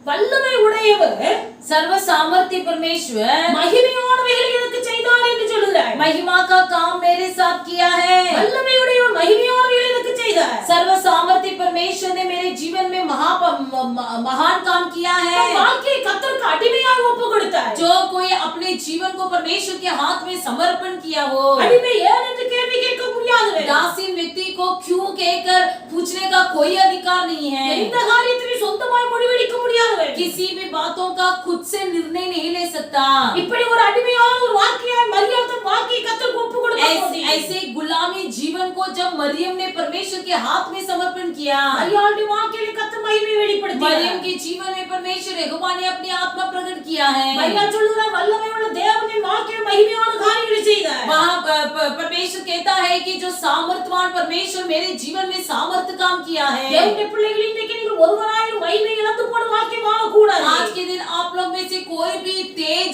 வல்லமை உடையவர் सर्व सामर्थ्य परमेश्वर மகிமையானவைகளை எனக்கு செய்தார் என்று சொல்கிறார். महिमा का काम मेरे साथ किया है। வல்லமை உடையவர் மகிமையானவைகளை எனக்கு செய்தார். सर्व सामर्थ्य परमेश्वर ने मेरे जीवन में महान काम किया தன் है। வாழ்க்கையை கர்த்தருக்கு அடிமையாக ஒப்பு கொடுத்தார். जो कोई अपने जीवन को परमेश्वर के हाथ में समर्पण किया हो, அடிமை ஏன் என்று கேள்வி கேட்க முடியாது. दासीन व्यक्ति को क्यों कहकर पूछने का कोई अधिकार नहीं है। எந்த காரியத்திலும் சொந்தமாய் முடிவெடுக்க முடியாது. किसी भी बातों का खुद से निर्णय नहीं ले सकता। இப்படி ஒரு அடிமையான ஒரு வாழ்க்கையாய் மரியாதை தன் வாழ்க்கையை கர்த்தருக்கு ஒப்பு கொடுத்தார். ऐसे गुलामी जीवन को जब मरियम ने परमेश्वर के हाथ में समर्पण किया, மரியாதை வாழ்க்கையிலே கர்த்தர் மகிமை வெளிப்படுத்தினார். मरियम के जीवन में परमेश्वर यहोवा ने अपनी आत्मा प्रकट किया है। மரியாதை சொல்கிறார், வல்லமை உள்ள தேவனின் வாழ்க்கையில் மகிமையான காரியங்களை செய்தார். वहाँ परमेश्वर कहता है कि जो सामर्थ्यवान परमेश्वर मेरे जीवन में सामर्थ्य काम किया है। தேவனுடைய பிள்ளைகள் இன்றைக்கு நீங்கள் ஒருவராயிரம் மகிமை இழந்து போன வாழ்க்கை வாழக்கூடாது. आज के दिन आप लोग में से कोई भी तेज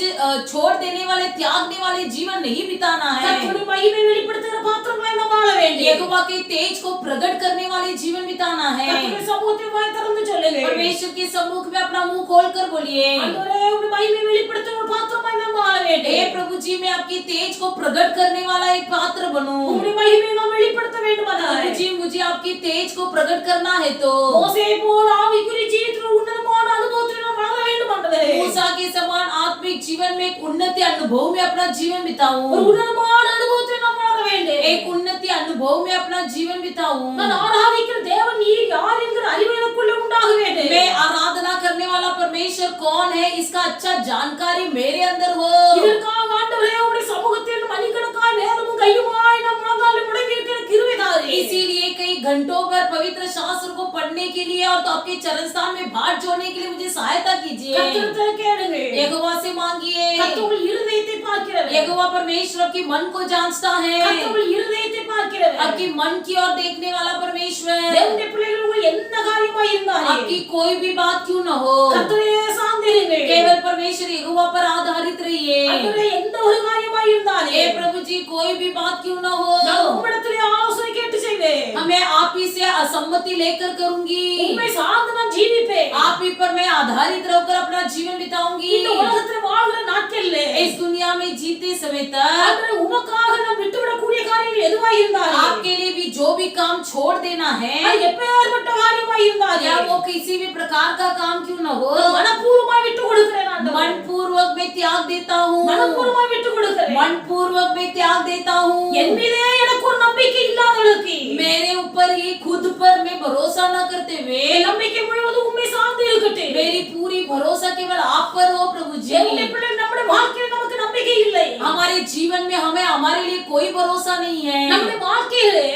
छोड़ देने वाले त्यागने वाले जीवन नहीं बिताना है। கர்த்தருடைய மகிமை வெளிப்படுத்துகிற பாத்திரங்களாய் நாம் வாழ வேண்டும். यहोवा के तेज को प्रकट करने वाले जीवन बिताना है। கர்த்தருடைய சமூகத்தை வாய் திறந்து சொல்லுங்க. परमेश्वर के सम्मुख में अपना मुंह खोलकर बोलिए, ஆண்டவரே உம்முடைய மகிமை வெளிப்படுத்துகிற பாத்திரமாய் நாம் வாழ வேண்டும். हे प्रभु जी, मैं आपकी तेज को प्रकट करने वाला एक पात्र बनूं। உம்முடைய மகிமையை நாம் வெளிப்படுத்த வேண்டுமானால் प्रभु जी, मुझे आपकी तेज को प्रकट करना है तो மோசேயை போல ஆவிக்குரிய ஜீவிதத்தில் உன்னதமான அனுபவத்தில் நாம் வாழ வேண்டும் ஆண்டவரே. मूसा के समान आत्मिक जीवन में एक उन्नति अनुभव में अपना जीवन ஒரு बिताऊं। உன்னதமான அனுபவத்தில் நாம் வாழ வேண்டும். एक उन्नति अनुभव में अपना जीवन बिताऊं। நான் ஆராதிக்கிற தேவன் நீர் யார் என்கிற அறிவு எனக்குள்ளே உண்டாக வேண்டும். मैं आराधना करने वाला परमेश्वर कौन है इसका अच्छा जानकारी मेरे अंदर हो। இதற்காக ஆண்டவரே உம்முடைய சமூகத்தில் மணிக்கணக்காய் வேதமும் கையுமாய் நாம் முழங்காலில் முடங்கி இருக்கிற கிருபை தாரும். इसीलिए कई घंटों पर पवित्र शास्त्र को पढ़ने के लिए और तो आपके चरण स्थान में भाट जोड़ने के लिए मुझे सहायता कीजिए। கர்த்தரிடத்தில் கேளுங்க. यहोवा से मांगिए। கர்த்தர் உங்கள் இருதயத்தை பார்க்கிறவர். यहोवा परमेश्वर आपके मन को जांचता है। கர்த்தர் உங்கள் இருதயத்தை பார்க்கிறவர். आपकी मन की ओर देखने वाला परमेश्वर। தேவனுடைய பிள்ளைகள் உங்கள் என்ன காரியமாய் இருந்தாலும் आपकी कोई भी बात क्यों न हो, கர்த்தரே சார்ந்திருங்கள். केवल परमेश्वर यहोवा पर आधारित रहिए। ஆண்டவரே எந்த ஒரு காரியமாய் இருந்தாலும் हे प्रभु जी, कोई भी बात क्यों न हो, நான் உம்மிடத்திலே ஆலோசனை கேட்டு செய்வேன். मैं आप ही से असम्मति लेकर करूंगी। உம்மை சார்ந்து நான் ஜீவிப்பேன். आप ही पर मैं आधारित रहकर अपना जीवन बिताऊंगी। இந்த உலகத்தில் வாழ்கிற நாட்களிலே इस दुनिया में जीते समय तक ஆண்டவரே உமக்காக நாம் விட்டுவிடக்கூடிய காரியங்கள் எதுவாய் இருந்தாலும் आपके लिए भी जो भी काम छोड़ देना है, அது எப்பேற்பட்ட காரியமாய் या இருந்தாலும் वो किसी भी प्रकार का काम क्यों न हो, மனப்பூர்வமாய் விட்டு கொடுக்கிறேன் ஆண்டவரே. मन पूर्वक मैं त्याग देता हूँ। மனப்பூர்வமாய் விட்டு கொடுக்கிறேன். मन पूर्वक मैं त्याग देता हूँ। என் மீதே எனக்கு ஒரு நம்பிக்கை இல்லாதவளுக்கு मेरे ऊपर ही खुद पर मैं भरोसा न करते हुए என் நம்பிக்கை முழுவதும் உம்மை சார்ந்து இருக்கட்டும். मेरी पूरी भरोसा केवल आप पर हो प्रभु जी। தேவனுடைய பிள்ளைகள் நம்முடைய வாழ்க்கையில் நமக்கு நம்பிக்கை இல்லை. हमारे जीवन में हमारे लिए कोई भरोसा नहीं है। நம்முடைய வாழ்க்கையிலே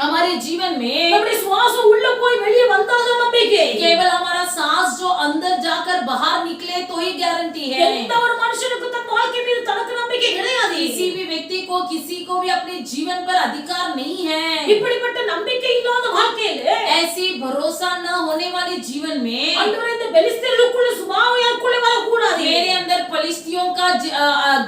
हमारे जीवन में நம்முடைய சுவாசம் உள்ள போய் வெளியே வந்தால்தான் நம்பிக்கை. केवल हमारा सांस जो अंदर जाकर बाहर निकले तो ही गारंटी है। எந்த ஒரு மனுஷனுக்கு தன் வாழ்க்கை மீது தனக்கு நம்பிக்கை கிடையாது. किसी भी व्यक्ति को किसी को भी अपने जीवन पर अधिकार नहीं है। இப்படிப்பட்ட நம்பிக்கை இல்லாத வாழ்க்கையிலே ऐसी भरोसा न होने वाले जीवन में ஆண்டவரே இந்த பெலிஸ்தர்களுக்குள்ள சுபாவம் எனக்குள்ள வரக்கூடாது. मेरे अंदर पलिश्तियों का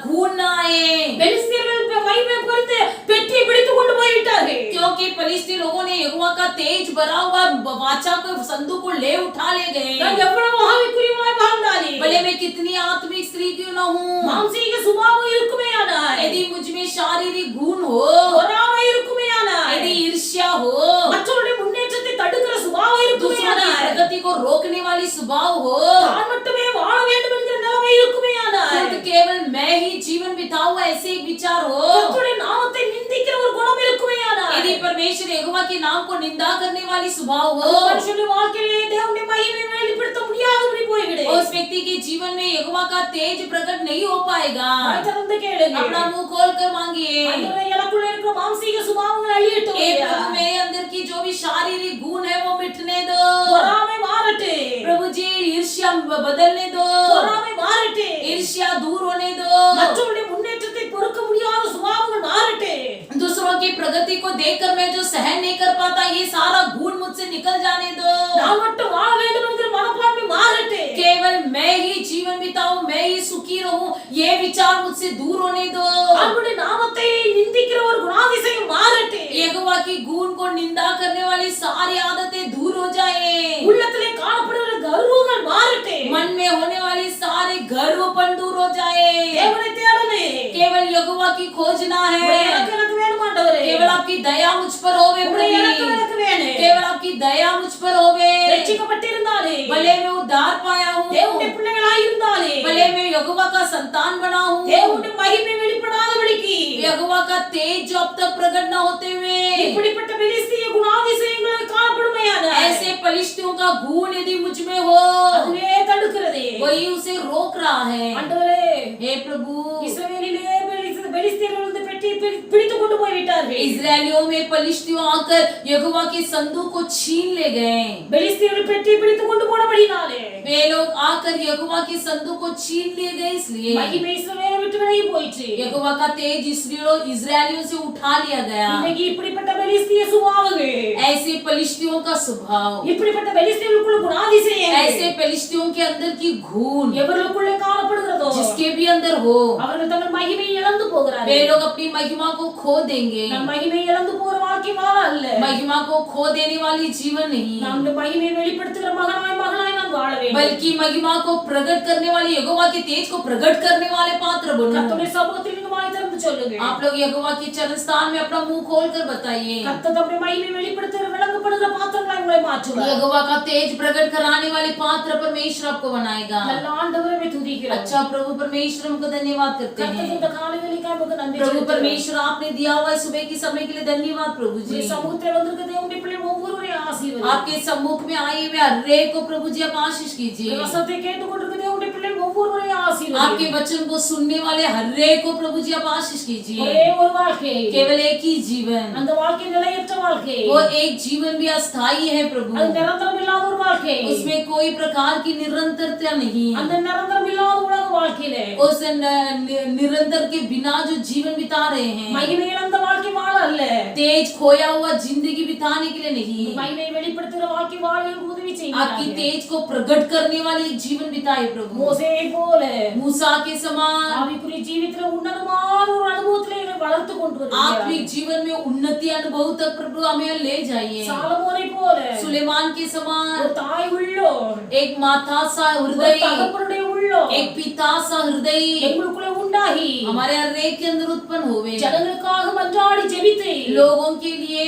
घून न आए, பெலிஸ்தர்கள் மகிமை குறித்து பெட்டியை பிடித்து கொண்டு போய்விட்டார்கள். क्योंकि पलिश्ती लोगों ने यहोवा का तेज भरा हुआ वाचा को संदूक को ले उठा ले गए। நான் எவ்வளவு ஆவிக்குரியவனாய் வாழ்ந்தாலும் भले मैं कितनी आत्मिक स्त्री क्यों न हूँ, மாம்சீக சுபாவம் இருக்குமேயானால் यदि मुझ में शारीरिक गुण हो, பொறாமை இருக்குமேயானால் यदि ईर्ष्या हो, மற்றவருடைய முன்னேற்றத்தை தடுக்கிற சுபாவம் दूसरों की இருக்குமேயானால் प्रगति को रोकने वाली स्वभाव हो, தான் மட்டுமே வாழ வேண்டும் என்கிற நிலைமை இருக்குமேயானால் खुद केवल मैं ही जीवन बिताऊं ऐसे एक विचार हो, கர்த்தருடைய நாமத்தை நிந்திக்கிற ஒரு குணம் இருக்குமேயானால் यदि परमेश्वर यहोवा के नाम को निंदा करने वाली स्वभाव हो, மனுஷனுடைய வாழ்க்கையிலே தேவனுடைய மகிமை வெளிப்படுத்த முடியாதபடி போய்விடு. उस व्यक्ति के जीवन में यहोवा का तेज प्रकट नहीं हो पाएगा। வாய் திறந்து கேளுங்க. अपना मुंह खोल कर मांगिए, ஆண்டவரே எனக்குள்ள இருக்கிற மாம்சீக சுபாவங்கள் அழியட்டும். हे प्रभु मेरे अंदर की जो भी शारीरिक गुण है वो मिटने दो। பொறாமை மாறட்டு. प्रभु जी ईर्ष्या बदलने दो, பொறாமை மாறட்டு. ईर्ष्या दूर होने दो, மற்றவருடைய முன்னேற்றத்தை பொறுக்க முடியாத சுபாவங்கள் மாறட்டு. दूसरों की प्रगति को देखकर मैं जो सहन नहीं कर पाता ये सारा गुण मुझसे निकल जाने दो। நான் மட்டும் வாழ வேண்டும் என்கிற மனப்பான்மை மாறட்டு. केवल मैं ही जीवन बिताऊं, मैं ही सुखी रहूं, ये विचार मुझसे दूर होने दो। அவருடைய நாமத்தை நிந்திக்கிற ஒரு குணாதிசயம் மாறட்டு. यहोवा की गुण को निंदा करने वाली सारी आदतें दूर हो जाए। உள்ளத்திலே காணப்படுகிற கர்வங்கள் மாறட்டு. मन में होने वाली सारे गर्वपन दूर हो जाए। தேவனை தேடலே. केवल यहोवा की खोजना है। எனக்கு வேணும் ஆண்டவரே. केवल आपकी दया मुझ पर होवे प्रभु, எனக்கு வேணும். केवल आपकी दया मुझ पर होवे। ரட்சிக்கப்பட்டிருந்தாலே भले मैं उद्धार पाया हूँ, தேவனுடைய பிள்ளைகளாய் இருந்தாலே भले मैं यहोवा का संतान बना हूँ, தேவனுடைய மகிமை வெளிப்படாதபடிக்கு यहोवा का तेज जो अब तक प्रकट न होते हुए இப்படிப்பட்ட பெலிஸ்திய குணாதிசயங்கள் காணப்படுமையானால் ऐसे पलिश्तियों का गुण यदि मुझ में हो, அதுவே தடுக்கிறதே. वही उसे रोक रहा है। ஆண்டவரே हे प्रभु இஸ்ரவேலிலே பெலிஸ்தியர்கள் வந்து பெட்டியை பிடித்து கொண்டு போய் விட்டார்கள். इजरायलियों में पलिश्तियों आकर यहोवा के संदूक को छीन ले गए। பெலிஸ்தீயர்கள் பெட்டியை பிடித்து கொண்டு போனபடினாலே वे लोग आकर यहोवा के संदूक को छीन लिए गए, इसलिए மகிமை இஸ்ரவேலை விட்டு விலகி போயிற்று. यहोवा का तेज इजरायलियों से उठा लिया गया। இன்னைக்கு இப்படிப்பட்ட பெலிஸ்தீய சுபாவங்கள், ऐसे पलिश्तियों का स्वभाव, இப்படிப்பட்ட பெலிஸ்தீயர்களுக்குள்ள குணாதிசயம், ऐसे पलिश्तियों के अंदर की घून எவர்களுக்குள்ளே காணப்படுகிறதோ जिसके भी अंदर हो, அவர்கள் தங்கள் மகிமையை இழந்து போகிறார்கள். वे लोग अपनी महिमा को खो देंगे। நம் மகிமையை இழந்து போகிற வாழ்க்கை வாழ அல்ல, महिमा को खो देने वाली जीवन नहीं, நாம் மகிமையை வெளிப்படுத்துகிற மகனாய் நாம் வாழ வேண்டும். बल्कि महिमा को प्रकट करने वाले, यहोवा के तेज को प्रकट करने वाले पात्र बनो। கர்த்தருடைய சமூகத்தில் நீங்க வாய் திறந்து சொல்லுங்க. आप लोग यहोवा के चरण स्थान में अपना मुंह खोल कर बताइए। கர்த்தர் தம்முடைய மகிமையை வெளிப்படுத்துகிற விளங்கப்படுகிற பாத்திரங்களாய் உங்களை மாற்றுவார். यहोवा का तेज प्रकट कराने वाले पात्र परमेश्वर आपको बनाएगा। நல்ல ஆண்டவரை துதிக்கிறோம். अच्छा प्रभु परमेश्वर, हमको धन्यवाद करते கர்த்தர் हैं। இந்த காலைவேளைக்காக உங்களுக்கு நன்றி प्रभु செலுத்துகிறோம். परमेश्वर, आपने दिया हुआ सुबह के समय के लिए धन्यवाद प्रभु जी। உம்முடைய சமூகத்தில் வந்திருக்கிற தேவனுடைய பிள்ளைகள் ஒவ்வொருவரையும் ஆசீர்வதியும். आपके सम्मुख में आए हुए हर एक को प्रभु जी आप आशीष कीजिए। வசனத்தை கேட்டுக்கொண்டிருக்கிற தேவனுடைய பிள்ளைகள் ஒவ்வொருவரையும் ஆசீர்வதியும். आपके वचन को सुनने वाले हर एक को प्रभु जी आप आशीष कीजिए। ஒரே ஒரு வாழ்க்கை, केवल एक ही जीवन, அந்த வாழ்க்கை நிலையற்ற வாழ்க்கை, वो एक जीवन भी अस्थायी है प्रभु। அது நிரந்தரம் இல்லாத ஒரு வாழ்க்கை, उसमें कोई प्रकार की निरंतरता नहीं। அந்த நிரந்தரம் இல்லாத உலக வாழ்க்கையிலே उस निरंतर के बिना जो जीवन बिता रहे हैं, மகிமை இழந்த வாழ்க்கை வாழ அல்ல, तेज खोया हुआ जिंदगी बिताने के लिए नहीं, மகிமை வெளிப்படுத்துகிற வாழ்க்கை வாழ எனக்கு உதவி आपकी செய்யுங்க. तेज को प्रकट करने वाले एक जीवन बिताए प्रभु। மோசேயை போல मूसा के समान ஆவிக்குரிய ஜீவிதத்துல உன்னதமான ஒரு அனுபவத்திலே எங்களை வளர்த்து கொண்டு வருகிறார். आत्मिक जीवन में उन्नति अनुभव तक प्रभु हमें ले जाइए। சாலமோனை போல सुलेमान के ஒரு समान தாய் உள்ளோ, एक माता सा ஒரு हृदय, தகப்பனுடைய உள்ளோ एक पिता सा हृदय எங்களுக்குள்ளே உண்டாகி हमारे हर एक के अंदर उत्पन्न होवे। ஜனங்களுக்காக மன்றாடி ஜெபித்து लोगों के लिए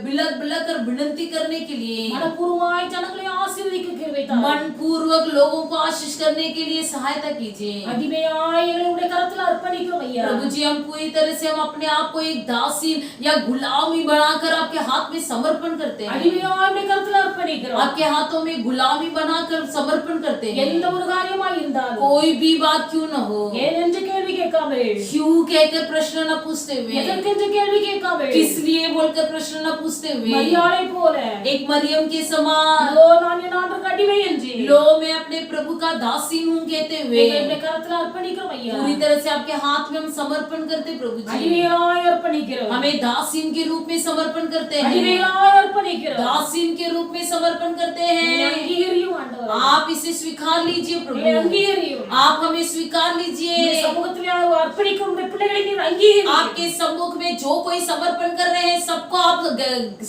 बिलक बिलक कर विनती करने के लिए, மனப்பூர்வமாய் ஜனங்களை ஆசீர்வதிக்க கிருபை தாரும். मन पूर्वक लोगों को आशीष करने के लिए सहायता कीजिए। அடிமையாய் எங்களை உம்முடைய கரத்தில் அர்ப்பணிக்கிறோம் ஐயா. प्रभु जी, हम पूरी तरह से हम अपने आप को एक दासी या गुलामी बनाकर आपके हाथ में समर्पण करते हैं। அடிமையாய் உம்முடைய கரத்தில் அர்ப்பணிக்கிறோம். आपके हाथों में गुलामी बनाकर समर्पण करते हैं। எந்த ஒரு காரியமாய் இருந்தாலும் कोई भी बात क्यों न हो, ஏன் என்று கேள்வி கேட்காமல், क्यों कहकर प्रश्न न पूछते हुए, எதற்கு என்று கேள்வி கேட்காமல், किस लिए बोलकर प्रश्न न पूछते हुए, மரியாதை போல एक मरियम के समान, இதோ நான் என் ஆண்டவருக்கு அடிமை என்று लो मैं अपने प्रभु का दासी हूँ कहते हुए எங்களை உம்முடைய கரத்தில் அர்ப்பணிக்கிறோம் ஐயா. पूरी तरह से आपके हाथ में हम समर्पण करते प्रभु जी। அடிமையாய் அர்ப்பணிக்கிறோம். हमें दासीन के रूप में समर्पण करते हैं, அடிமையாய் அர்ப்பணிக்கிறோம். दासीन के रूप में समर्पण करते எங்களை हैं। அங்கீகரியும் ஆண்டவரே. आप इसे स्वीकार लीजिए எங்களை प्रभु, அங்கீகரியும். आप हमें स्वीकार உம்முடைய लीजिए। சமூகத்திலே அர்ப்பணிக்கும் உம்முடைய பிள்ளைகளை நீர் அங்கீகரியும். आपके सम्मुख में जो कोई समर्पण कर रहे हैं सबको आप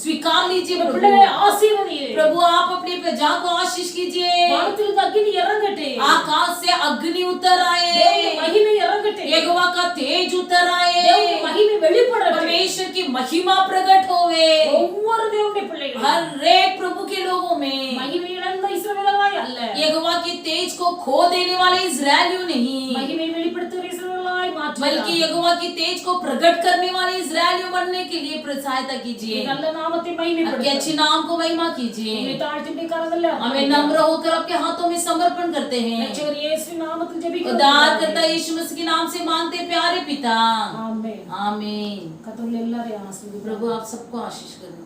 स्वीकार लीजिए உம்முடைய प्रभु। பிள்ளைகளை ஆசீர்வதியும். प्रभु आप अपनी प्रजा को आशीष कीजिए। வானத்திலிருந்து அக்கினி இறங்கட்டும். आकाश से अग्नि उतर தேவனுடைய आए, மகிமை இறங்கட்டும். यहोवा का तेज उतर தேவனுடைய आए, மகிமை வெளிப்படட்டும். परमेश्वर की महिमा प्रकट होवे ஒவ்வொரு தேவனுடைய பிள்ளைகளும் हर एक प्रभु के लोगों में। மகிமை இழந்த இஸ்ரவேலராய் அல்ல, यहोवा के तेज को खो देने वाले इजरायलियों नहीं, மகிமை வெளிப்படுத்துகிற இஸ்ரவேலராய் மாற்றுகிறார். बल्कि यहोवा के तेज को प्रकट करने वाले इजरायलियों बनने के लिए सहायता कीजिए। நல்ல நாமத்தை आपके மகிமைப்படுத்தும். अच्छे नाम को महिमा कीजिए। தாழ்த்தியுடைய கரங்களில் हमें नम्र होकर आपके हाथों में समर्पण करते हैं। ரட்சகர் இயேசு நாமத்தில் ஜெபிக்கிறோம். उद्धारकर्ता यीशु मसीह के नाम से मांगते प्यारे पिता, ஆமென். आमीन। கர்த்தர் எல்லாரையும் ஆசீர்வதிப்பார். प्रभु आप सबको आशीष करें।